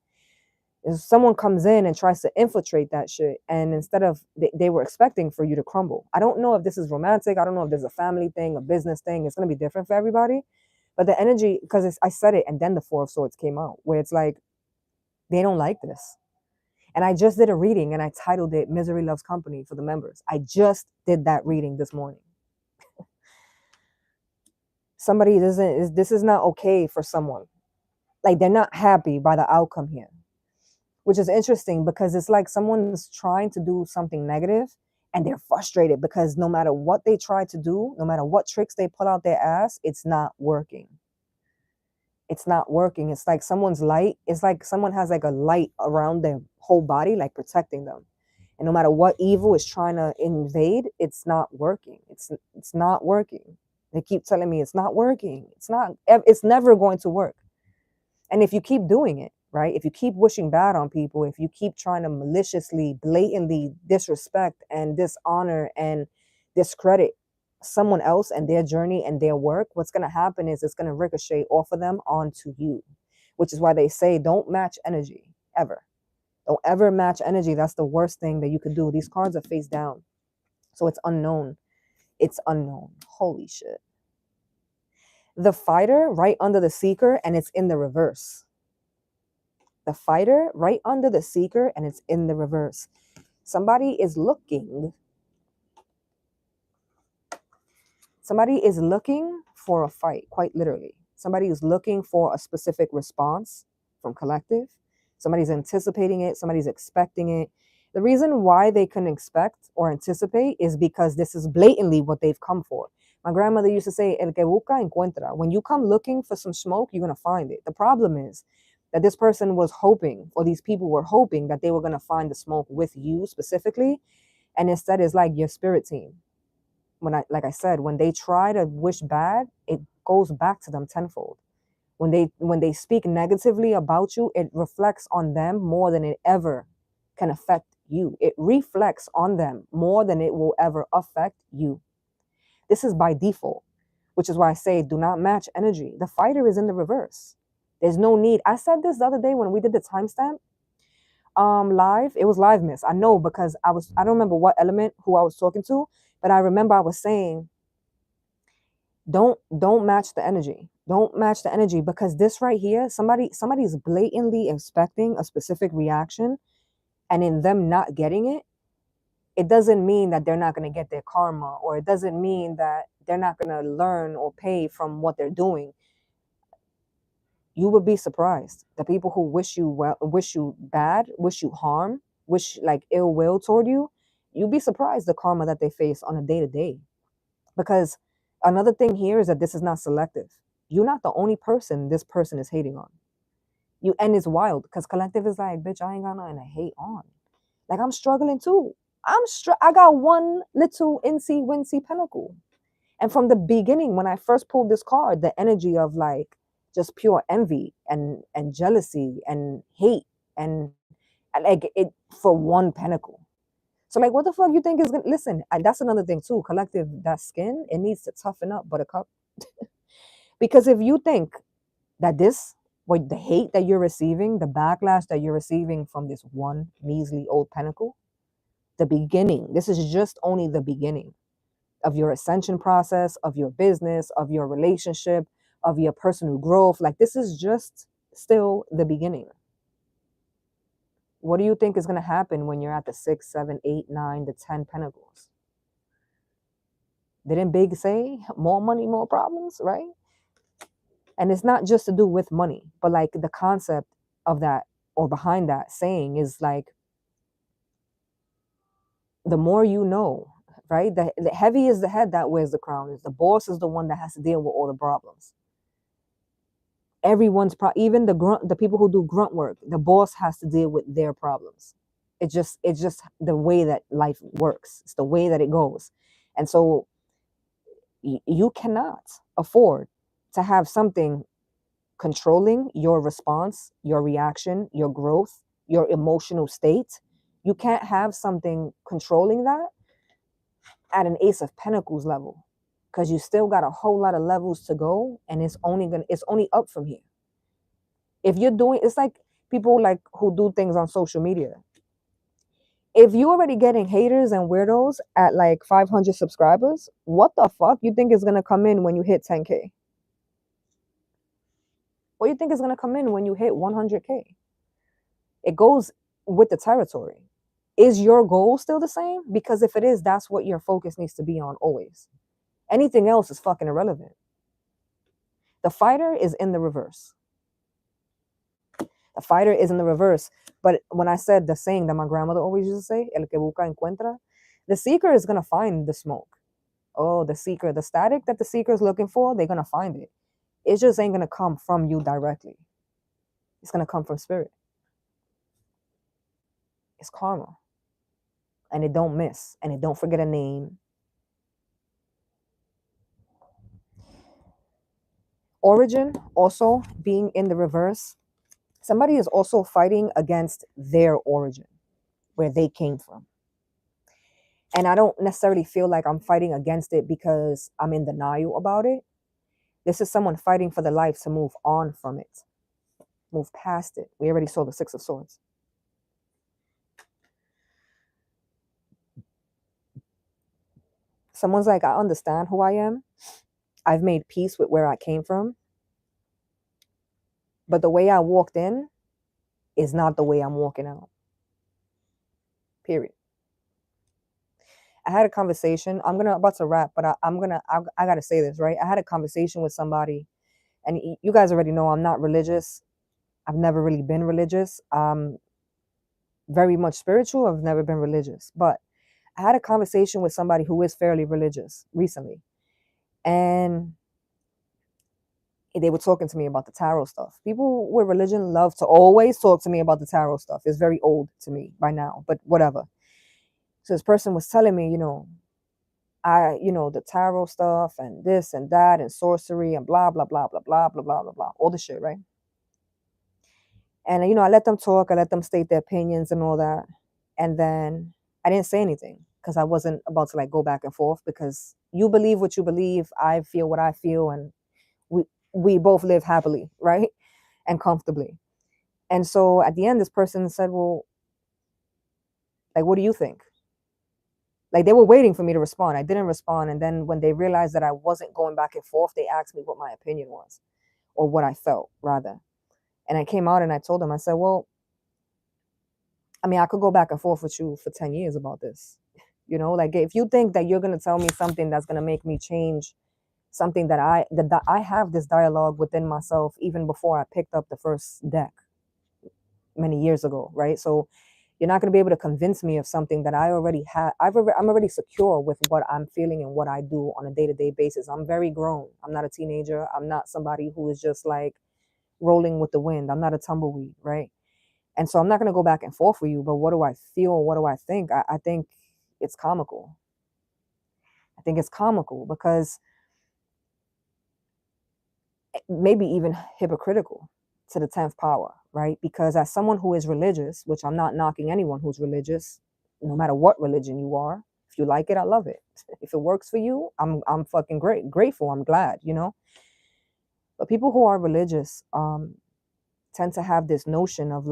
If someone comes in and tries to infiltrate that shit, and instead of, they were expecting for you to crumble. I don't know if this is romantic. I don't know if there's a family thing, a business thing. It's going to be different for everybody. But the energy, because I said it, and then the Four of Swords came out, where it's like, they don't like this. And I just did a reading, and I titled it Misery Loves Company for the members. I just did that reading this morning. This is not okay for someone. Like, they're not happy by the outcome here, which is interesting because it's like someone's trying to do something negative And they're frustrated because no matter what they try to do, no matter what tricks they pull out their ass, it's not working. It's not working. It's like someone's light. It's like someone has like a light around their whole body, like protecting them. And no matter what evil is trying to invade, it's not working. It's not working. They keep telling me it's not working. It's never going to work. And if you keep doing it, right? If you keep wishing bad on people, if you keep trying to maliciously, blatantly disrespect and dishonor and discredit someone else and their journey and their work, what's going to happen is it's going to ricochet off of them onto you, which is why they say don't match energy ever. Don't ever match energy. That's the worst thing that you could do. These cards are face down. So it's unknown. It's unknown. Holy shit. The fighter right under the seeker, and it's in the reverse. The fighter right under the seeker, and it's in the reverse. Somebody is looking for a fight, quite literally. Somebody is looking for a specific response from collective. Somebody's anticipating it. Somebody's expecting it. The reason why they can expect or anticipate is because this is blatantly what they've come for. My grandmother used to say, el que busca encuentra. When you come looking for some smoke, you're going to find it. The problem is that this person was hoping, or these people were hoping that they were going to find the smoke with you specifically. And instead it's like your spirit team. Like I said, when they try to wish bad, it goes back to them tenfold. When they speak negatively about you, it reflects on them more than it ever can affect you. It reflects on them more than it will ever affect you. This is by default, which is why I say do not match energy. The fighter is in the reverse. There's no need. I said this the other day when we did the timestamp live. It was LiveMas. I know because I don't remember what element who I was talking to, but I remember I was saying don't match the energy. Don't match the energy, because this right here, somebody's blatantly expecting a specific reaction, and in them not getting it, it doesn't mean that they're not going to get their karma, or it doesn't mean that they're not going to learn or pay from what they're doing. You would be surprised. The people who wish you well, wish you bad, wish you harm, wish like ill will toward you, you'd be surprised the karma that they face on a day-to-day. Because another thing here is that this is not selective. You're not the only person this person is hating on. And it's wild because collective is like, bitch, I ain't got nothing to hate on. Like, I'm struggling too. I got one little incy wincy pentacle. And from the beginning, when I first pulled this card, the energy of like just pure envy and jealousy and hate and like it for one pentacle. So like, what the fuck you think is gonna listen? That's another thing too. Collective, that skin, it needs to toughen up, buttercup. Because if you think that what the hate that you're receiving, the backlash that you're receiving from this one measly old pentacle, the beginning, this is just only the beginning of your ascension process, of your business, of your relationship, of your personal growth. Like, this is just still the beginning. What do you think is going to happen when you're at the 6, 7, 8, 9, the 10 pentacles? Didn't Big say more money, more problems, right? And it's not just to do with money, but like the concept of that or behind that saying is like, the more you know, right? The heavy is the head that wears the crown. Is the boss is the one that has to deal with all the problems. Everyone's even the people who do grunt work, the boss has to deal with their problems. It's just the way that life works. It's the way that it goes. And so you cannot afford to have something controlling your response, your reaction, your growth, your emotional state. You can't have something controlling that at an Ace of Pentacles level, because you still got a whole lot of levels to go, and it's only up from here. If you're doing, it's like people like who do things on social media. If you're already getting haters and weirdos at like 500 subscribers, what the fuck you think is gonna come in when you hit 10K? What do you think is gonna come in when you hit 100K? It goes with the territory. Is your goal still the same? Because if it is, that's what your focus needs to be on always. Anything else is fucking irrelevant. The fighter is in the reverse. The fighter is in the reverse. But when I said the saying that my grandmother always used to say, el que busca encuentra, The seeker is going to find the smoke. Oh, the seeker, the static that the seeker is looking for, they're going to find it. It just ain't going to come from you directly. It's going to come from spirit. It's karma. And it don't miss. And it don't forget a name. Origin also being in the reverse. Somebody is also fighting against their origin, where they came from. And I don't necessarily feel like I'm fighting against it because I'm in denial about it. This is someone fighting for their life to move on from it, move past it. We already saw the Six of Swords. Someone's like, I understand who I am. I've made peace with where I came from. But the way I walked in is not the way I'm walking out. Period. I had a conversation. I'm about to wrap, but I gotta say this, right? I had a conversation with somebody, and you guys already know I'm not religious. I've never really been religious. Very much spiritual. I've never been religious, but I had a conversation with somebody who is fairly religious recently, and they were talking to me about the tarot stuff. People with religion love to always talk to me about the tarot stuff. It's very old to me by now, but whatever. So this person was telling me, the tarot stuff and this and that and sorcery and blah, blah, blah, blah, blah, blah, blah, blah, blah, all the shit, right? And, I let them talk. I let them state their opinions and all that. And then I didn't say anything because I wasn't about to go back and forth, because you believe what you believe. I feel what I feel. And we both live happily, right? And comfortably. And so at the end, this person said, well, what do you think? They were waiting for me to respond. I didn't respond. And then when they realized that I wasn't going back and forth, they asked me what my opinion was, or what I felt, rather. And I came out and I told them, I said, well, I could go back and forth with you for 10 years about this. If you think that you're going to tell me something that's going to make me change something that I have this dialogue within myself, even before I picked up the first deck many years ago, right? So you're not going to be able to convince me of something that I already have. I'm already secure with what I'm feeling and what I do on a day-to-day basis. I'm very grown. I'm not a teenager. I'm not somebody who is just rolling with the wind. I'm not a tumbleweed, right? And so I'm not going to go back and forth with you. But what do I feel? What do I think? I think it's comical. I think it's comical because maybe even hypocritical to the 10th power, right? Because as someone who is religious, which I'm not knocking anyone who's religious, no matter what religion you are, if you like it, I love it. If it works for you, I'm fucking grateful. I'm glad, But people who are religious tend to have this notion of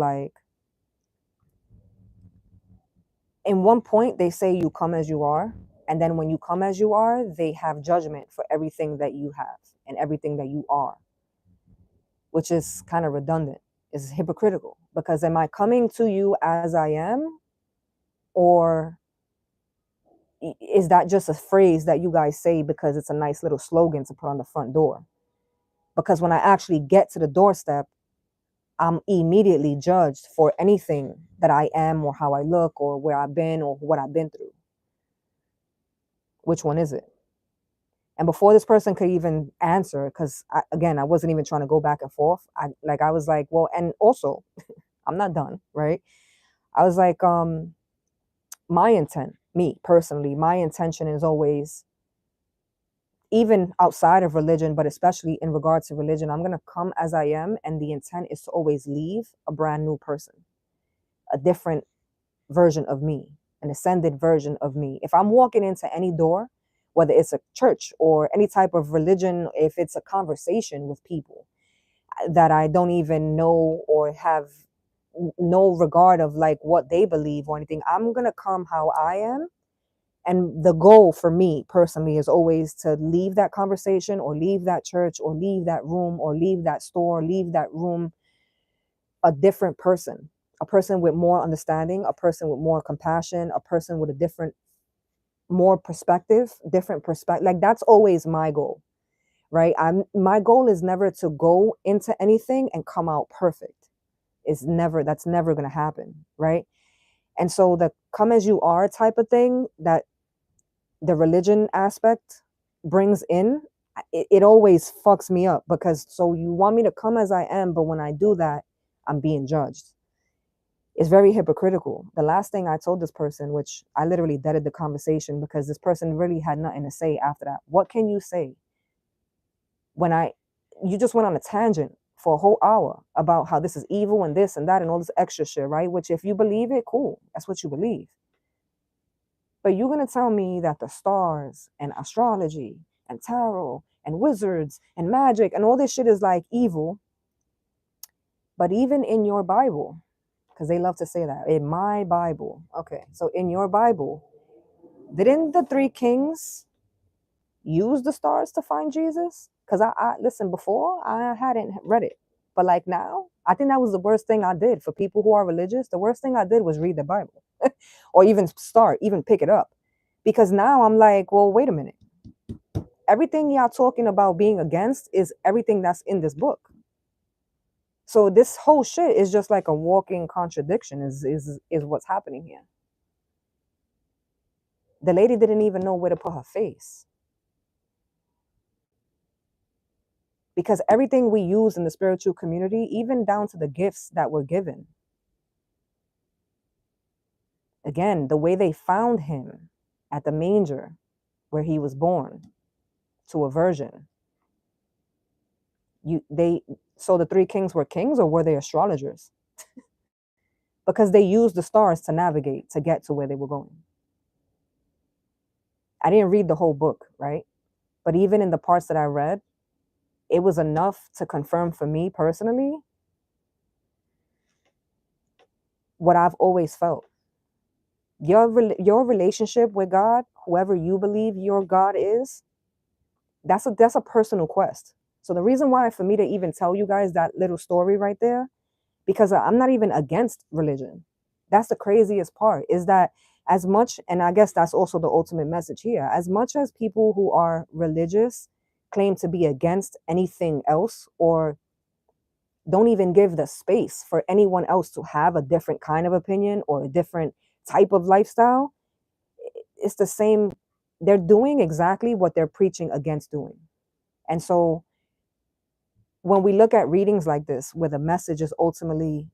in one point they say you come as you are, and then when you come as you are, they have judgment for everything that you have and everything that you are, which is kind of redundant. It's hypocritical, because am I coming to you as I am, or is that just a phrase that you guys say because it's a nice little slogan to put on the front door? Because when I actually get to the doorstep, I'm immediately judged for anything that I am, or how I look, or where I've been, or what I've been through. Which one is it? And before this person could even answer, because I wasn't even trying to go back and forth. I was like, well, and also, I'm not done, right? I was like, my intent, me personally, my intention is always, even outside of religion, but especially in regards to religion, I'm going to come as I am. And the intent is to always leave a brand new person, a different version of me, an ascended version of me. If I'm walking into any door, whether it's a church or any type of religion, if it's a conversation with people that I don't even know or have no regard of what they believe or anything, I'm going to come how I am. And the goal for me personally is always to leave that conversation, or leave that church, or leave that room, or leave that store, leave that room a different person, a person with more understanding, a person with more compassion, a person with a different, more perspective, different perspective. That's always my goal, right? My goal is never to go into anything and come out perfect. That's never going to happen, right? And so the come as you are type of thing that the religion aspect brings in, it always fucks me up, because so you want me to come as I am, but when I do that, I'm being judged. It's very hypocritical. The last thing I told this person, which I literally deaded the conversation because this person really had nothing to say after that. What can you say when you just went on a tangent for a whole hour about how this is evil and this and that and all this extra shit, right? Which if you believe it, cool. That's what you believe. But you're going to tell me that the stars and astrology and tarot and wizards and magic and all this shit is like evil. But even in your Bible, because they love to say that, in my Bible. Okay, so in your Bible, didn't the three kings use the stars to find Jesus? Because I listen, before I hadn't read it. But like now, I think that was the worst thing I did for people who are religious. The worst thing I did was read the Bible or even pick it up. Because now I'm like, well, wait a minute. Everything y'all talking about being against is everything that's in this book. So this whole shit is just like a walking contradiction is what's happening here. The lady didn't even know where to put her face. Because everything we use in the spiritual community, even down to the gifts that were given. Again, the way they found him at the manger where he was born to a virgin. So the three kings were kings, or were they astrologers? Because they used the stars to navigate to get to where they were going. I didn't read the whole book, right? But even in the parts that I read, it was enough to confirm for me personally what I've always felt. Your relationship with God, whoever you believe your God is, that's a personal quest. So the reason why for me to even tell you guys that little story right there, because I'm not even against religion. That's the craziest part, is that as much, and I guess that's also the ultimate message here, as much as people who are religious claim to be against anything else, or don't even give the space for anyone else to have a different kind of opinion or a different type of lifestyle, it's the same. They're doing exactly what they're preaching against doing. And so when we look at readings like this, where the message is ultimately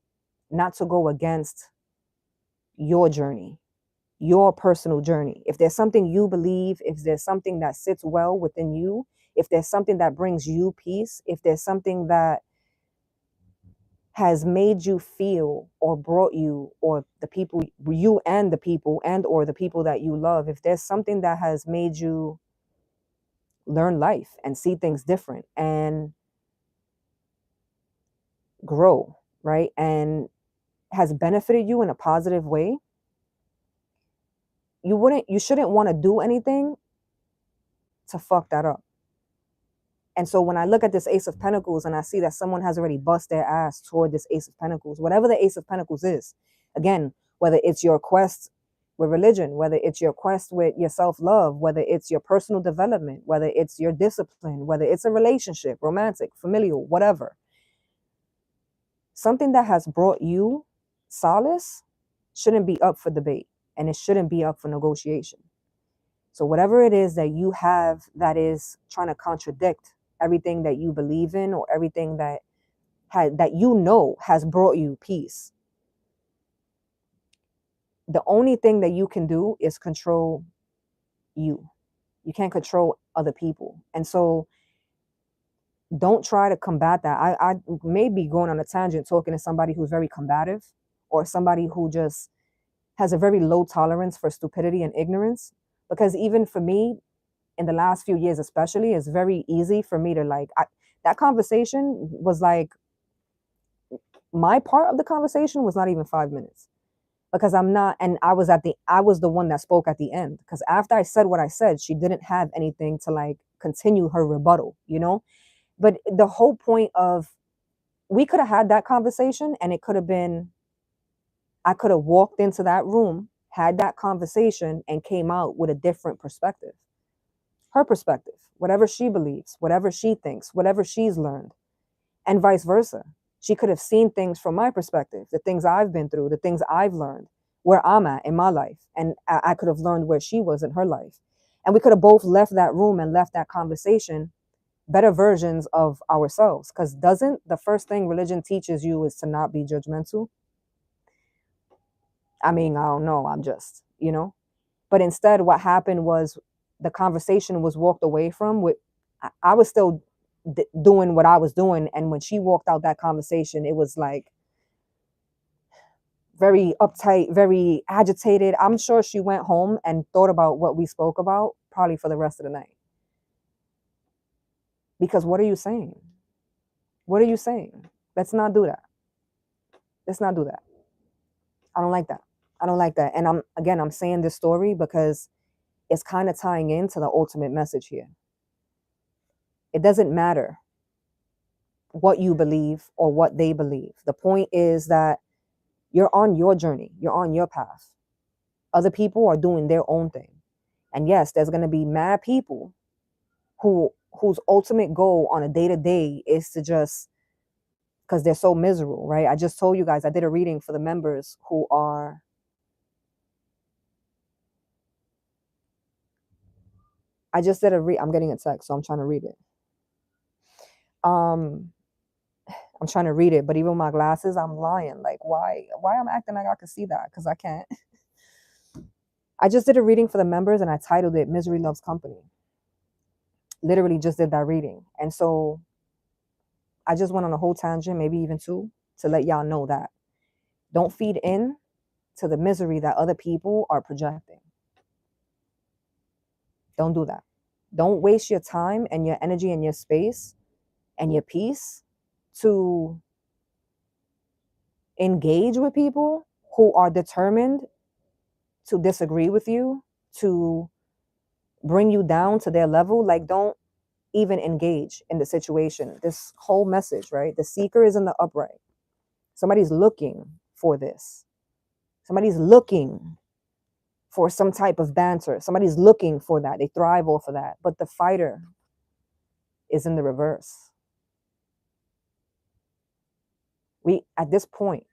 not to go against your journey, your personal journey. If there's something you believe, if there's something that sits well within you, if there's something that brings you peace, if there's something that has made you feel or brought you, or the people, you and the people, and or the people that you love, if there's something that has made you learn life and see things different and grow, right, and has benefited you in a positive way, you shouldn't want to do anything to fuck that up. And so when I look at this Ace of Pentacles and I see that someone has already bust their ass toward this Ace of Pentacles, whatever the Ace of Pentacles is, again, whether it's your quest with religion, whether it's your quest with your self-love, whether it's your personal development, whether it's your discipline, whether it's a relationship, romantic, familial, whatever, something that has brought you solace shouldn't be up for debate, and it shouldn't be up for negotiation. So whatever it is that you have that is trying to contradict everything that you believe in, or everything that has brought you peace, the only thing that you can do is control you. You can't control other people. And so don't try to combat that. I may be going on a tangent talking to somebody who's very combative, or somebody who just has a very low tolerance for stupidity and ignorance. Because even for me, in the last few years especially, it's very easy for me to that conversation was like, my part of the conversation was not even 5 minutes, because I'm not, and I was the one that spoke at the end, because after I said what I said, she didn't have anything to continue her rebuttal, but the whole point of, we could have had that conversation, and it could have been, I could have walked into that room, had that conversation, and came out with a different perspective. Her perspective, whatever she believes, whatever she thinks, whatever she's learned, and vice versa. She could have seen things from my perspective, the things I've been through, the things I've learned, where I'm at in my life, and I could have learned where she was in her life, and we could have both left that room and left that conversation better versions of ourselves. Because doesn't the first thing religion teaches you is to not be judgmental? I mean, I don't know, I'm just, but instead what happened was the conversation was walked away from with, I was still doing what I was doing, and when she walked out that conversation, it was like very uptight, very agitated. I'm sure she went home and thought about what we spoke about probably for the rest of the night. Because what are you saying? What are you saying? Let's not do that. Let's not do that. I don't like that. I don't like that. And I'm saying this story because it's kind of tying into the ultimate message here. It doesn't matter what you believe or what they believe. The point is that you're on your journey. You're on your path. Other people are doing their own thing. And yes, there's going to be mad people whose ultimate goal on a day-to-day is to just, because they're so miserable, right? I just told you guys, I did a reading for the members who are, I'm getting a text, so I'm trying to read it. I'm trying to read it, but even with my glasses, I'm lying. Like, why I'm acting like I can see that? Because I can't. I just did a reading for the members and I titled it Misery Loves Company. Literally just did that reading. And so I just went on a whole tangent, maybe even two, to let y'all know that don't feed in to the misery that other people are projecting. Don't do that. Don't waste your time and your energy and your space and your peace to engage with people who are determined to disagree with you, to bring you down to their level. Like, don't even engage in the situation. This whole message, right? The seeker is in the upright. Somebody's looking for this. Somebody's looking for some type of banter. Somebody's looking for that. They thrive off of that. But the fighter is in the reverse. At this point,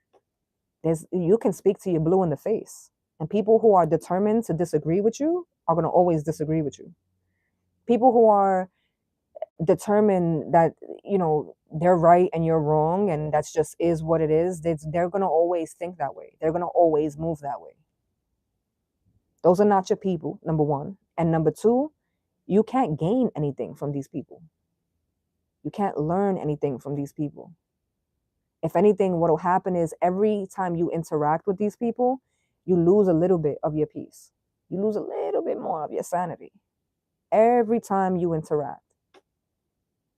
you can speak to your blue in the face. And people who are determined to disagree with you are going to always disagree with you. People who are determined that, they're right and you're wrong, and that's just is what it is, they're going to always think that way. They're going to always move that way. Those are not your people, number one. And number two, you can't gain anything from these people. You can't learn anything from these people. If anything, what will happen is every time you interact with these people, you lose a little bit of your peace. You lose a little bit more of your sanity every time you interact.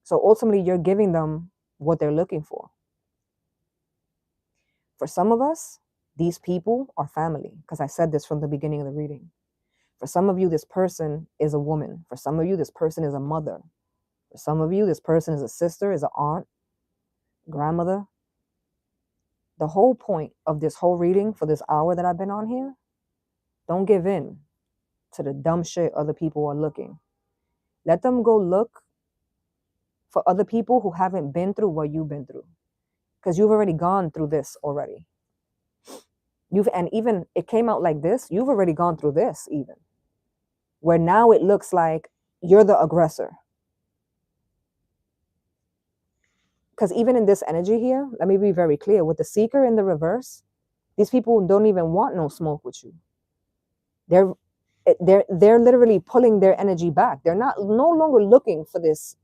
So ultimately, you're giving them what they're looking for. For some of us, these people are family, because I said this from the beginning of the reading. For some of you, this person is a woman. For some of you, this person is a mother. For some of you, this person is a sister, is an aunt, grandmother. The whole point of this whole reading for this hour that I've been on here, don't give in to the dumb shit other people are looking. Let them go look for other people who haven't been through what you've been through, because you've already gone through this already. And even it came out like this, you've already gone through this, even where now it looks like you're the aggressor. Because even in this energy here, let me be very clear, with the seeker in the reverse, these people don't even want no smoke with you. They're literally pulling their energy back. They're no longer looking for this.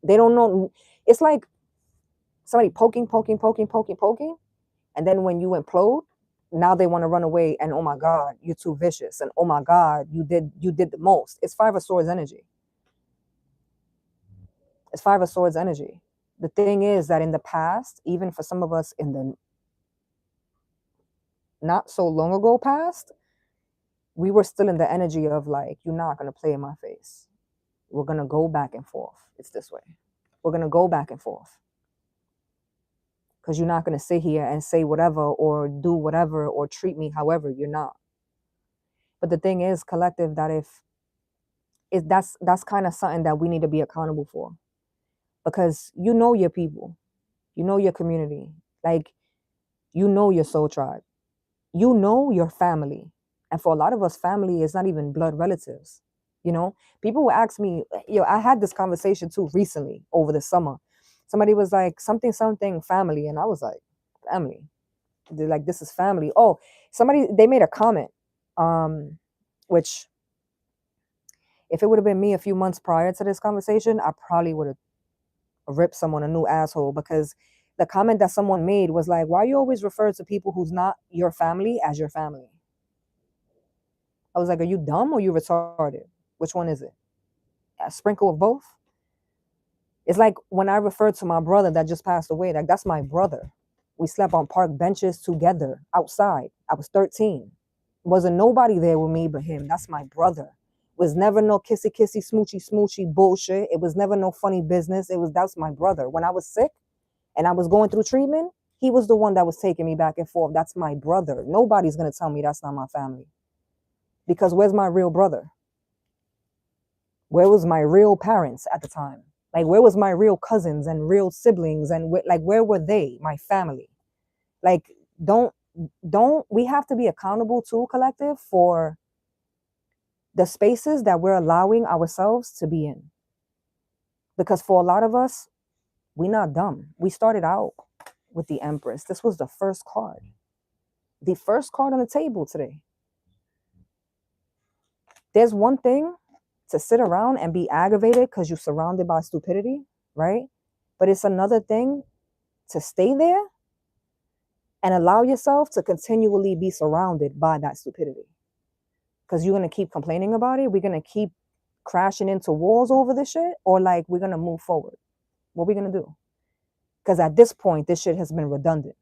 They don't know. It's like somebody poking, and then when you implode, now they want to run away, and oh my God, you're too vicious, and oh my God, you did the most. It's Five of Swords energy. It's Five of Swords energy. The thing is that in the past, even for some of us in the not so long ago past, we were still in the energy of like, you're not going to play in my face. We're going to go back and forth. It's this way. We're going to go back and forth. Because you're not going to sit here and say whatever or do whatever or treat me however. You're not. But the thing is, collective, that that's kind of something that we need to be accountable for. Because you know your people. You know your community. Like, you know your soul tribe. you know your family. And for a lot of us, family is not even blood relatives. You know, people will ask me, I had this conversation too recently over the summer. Somebody was like, something family. And I was like, family. They're like, this is family. Oh, they made a comment, which if it would have been me a few months prior to this conversation, I probably would have ripped someone a new asshole, because the comment that someone made was like, why you always refer to people who's not your family as your family? I was like, are you dumb or you retarded? Which one is it? A sprinkle of both? It's like when I referred to my brother that just passed away, like that's my brother. We slept on park benches together outside. I was 13. Wasn't nobody there with me but him. That's my brother. Was never no kissy kissy smoochy smoochy bullshit. It was never no funny business. That's my brother. When I was sick and I was going through treatment, he was the one that was taking me back and forth. That's my brother. Nobody's gonna tell me that's not my family. Because where's my real brother? Where was my real parents at the time? Like, where was my real cousins and real siblings? And where were they, my family? Like, don't, we have to be accountable to collective for the spaces that we're allowing ourselves to be in. Because for a lot of us, we're not dumb. We started out with the Empress. This was the first card. The first card on the table today. There's one thing to sit around and be aggravated because you're surrounded by stupidity, right? But it's another thing to stay there and allow yourself to continually be surrounded by that stupidity. Because you're going to keep complaining about it. We're going to keep crashing into walls over this shit, or like we're going to move forward. What are we going to do? Because at this point, this shit has been redundant.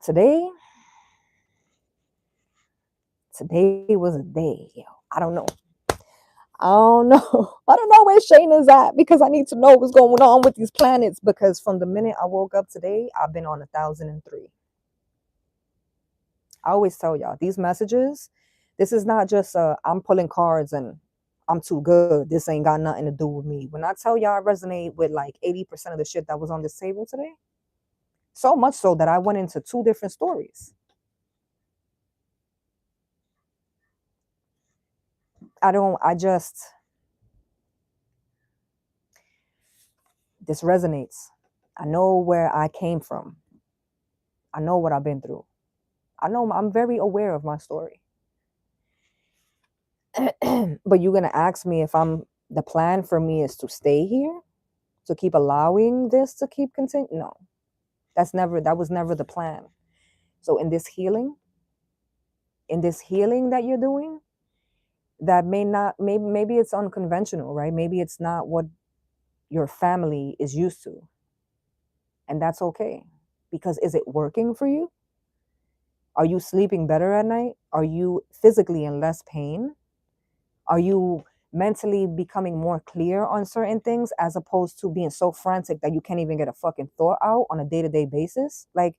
Today was a day. I don't know. I don't know. I don't know where Shane is at, because I need to know what's going on with these planets, because from the minute I woke up today, I've been on 1003. I always tell y'all, these messages, this is not just I'm pulling cards and I'm too good. This ain't got nothing to do with me. When I tell y'all I resonate with like 80% of the shit that was on this table today, so much so that I went into 2 different stories. This resonates. I know where I came from. I know what I've been through. I know I'm very aware of my story. But you're going to ask me if the plan for me is to stay here, to keep allowing this to keep continuing. No, that was never the plan. So in this healing that you're doing, that maybe it's unconventional, right? Maybe it's not what your family is used to. And that's okay. Because is it working for you? Are you sleeping better at night? Are you physically in less pain? Are you mentally becoming more clear on certain things, as opposed to being so frantic that you can't even get a fucking thought out on a day-to-day basis? Like,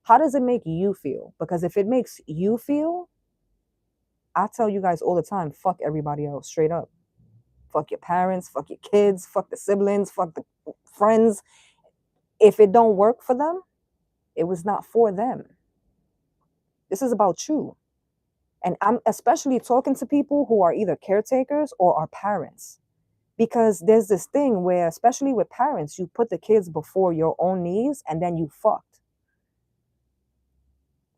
how does it make you feel? Because if it makes you feel, I tell you guys all the time, fuck everybody else, straight up. Fuck your parents, fuck your kids, fuck the siblings, fuck the friends. If it don't work for them, it was not for them. This is about you. And I'm especially talking to people who are either caretakers or are parents. Because there's this thing where, especially with parents, you put the kids before your own needs, and then you fucked.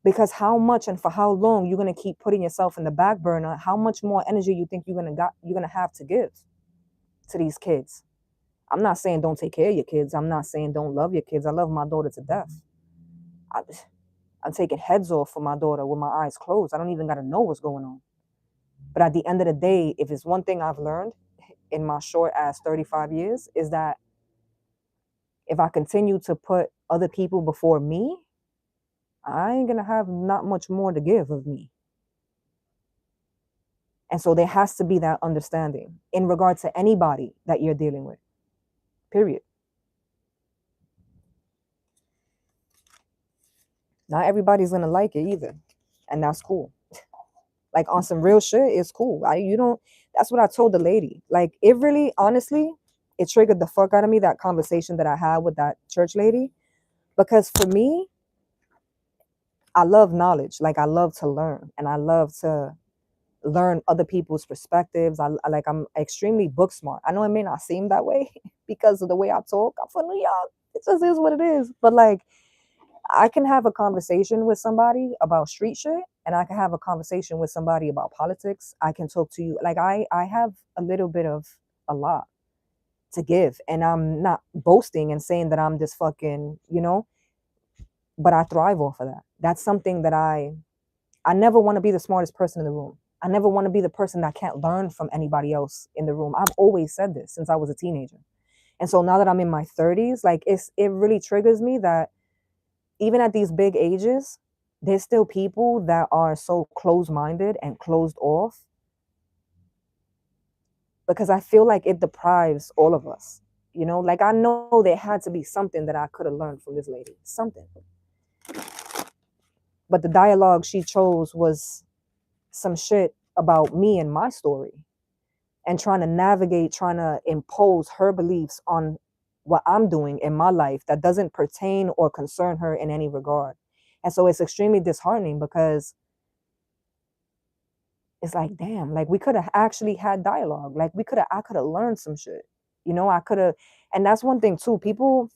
Because how much and for how long you're going to keep putting yourself in the back burner? How much more energy you think you're going to have to give to these kids? I'm not saying don't take care of your kids. I'm not saying don't love your kids. I love my daughter to death. I'm taking heads off for my daughter with my eyes closed. I don't even got to know what's going on. But at the end of the day, if it's one thing I've learned in my short ass 35 years, is that if I continue to put other people before me, I ain't going to have not much more to give of me. And so there has to be that understanding in regard to anybody that you're dealing with, period. Not everybody's going to like it either. And that's cool. Like, on some real shit, it's cool. That's what I told the lady. Like, it really, honestly, it triggered the fuck out of me, that conversation that I had with that church lady. Because for me, I love knowledge. Like I love to learn, and I love to learn other people's perspectives. I'm extremely book smart. I know it may not seem that way because of the way I talk. I'm from New York. It just is what it is. But like I can have a conversation with somebody about street shit, and I can have a conversation with somebody about politics. I can talk to you. Like I have a little bit of a lot to give, and I'm not boasting and saying that I'm this fucking, but I thrive off of that. That's something that I never want to be the smartest person in the room. I never want to be the person that can't learn from anybody else in the room. I've always said this since I was a teenager. And so now that I'm in my 30s, like it really triggers me that even at these big ages, there's still people that are so closed-minded and closed off, because I feel like it deprives all of us. Like I know there had to be something that I could have learned from this lady, something. But the dialogue she chose was some shit about me and my story, and trying to navigate, trying to impose her beliefs on what I'm doing in my life that doesn't pertain or concern her in any regard. And so it's extremely disheartening, because it's like, damn, like we could have actually had dialogue. Like I could have learned some shit. I could have, and that's one thing too. People,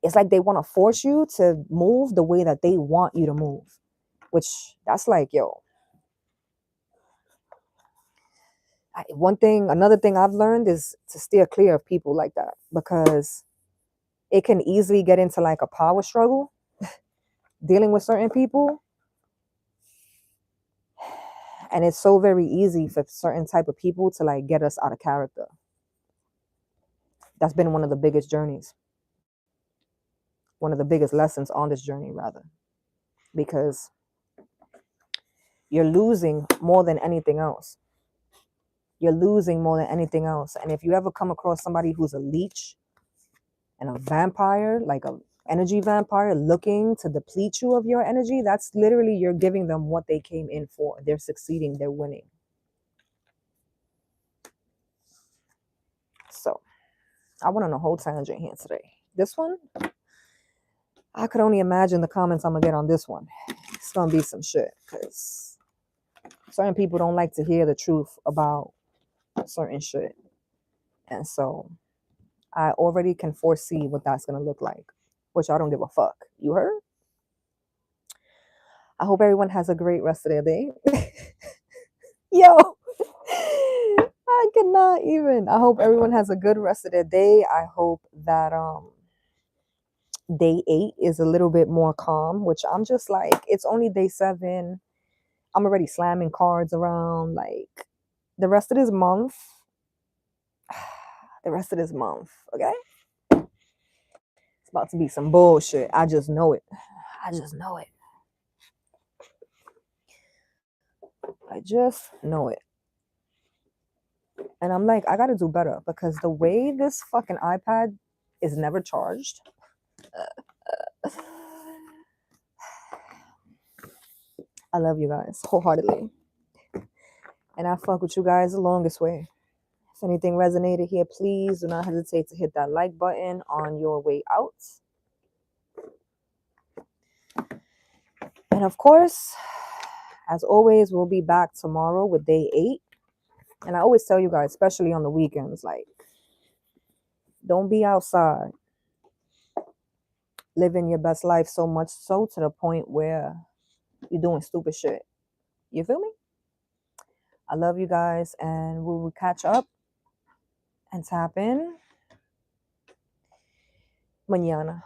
it's like they want to force you to move the way that they want you to move, which that's like, yo, another thing I've learned is to steer clear of people like that, because it can easily get into like a power struggle dealing with certain people. And it's so very easy for certain type of people to like get us out of character. That's been one of the biggest journeys, one of the biggest lessons on this journey, rather, because you're losing more than anything else. You're losing more than anything else. And if you ever come across somebody who's a leech and a vampire, like a energy vampire looking to deplete you of your energy, that's literally you're giving them what they came in for. They're succeeding, they're winning. So I went on a whole tangent here today. This one, I could only imagine the comments I'm gonna get on this one. It's gonna be some shit, because certain people don't like to hear the truth about certain shit. And so I already can foresee what that's gonna look like, which I don't give a fuck. You heard? I hope everyone has a great rest of their day. Yo, I cannot even. I hope everyone has a good rest of their day. I hope that day 8 is a little bit more calm, which I'm just like, it's only day 7. I'm already slamming cards around. Like the rest of this month, okay? It's about to be some bullshit. I just know it. I just know it. And I'm like, I gotta do better, because the way this fucking iPad is never charged. I love you guys wholeheartedly. And I fuck with you guys the longest way. If anything resonated here, please do not hesitate to hit that like button on your way out. And of course, as always, we'll be back tomorrow with day 8. And I always tell you guys, especially on the weekends, like, don't be outside living your best life so much so to the point where you're doing stupid shit. You feel me? I love you guys, and we will catch up and tap in mañana.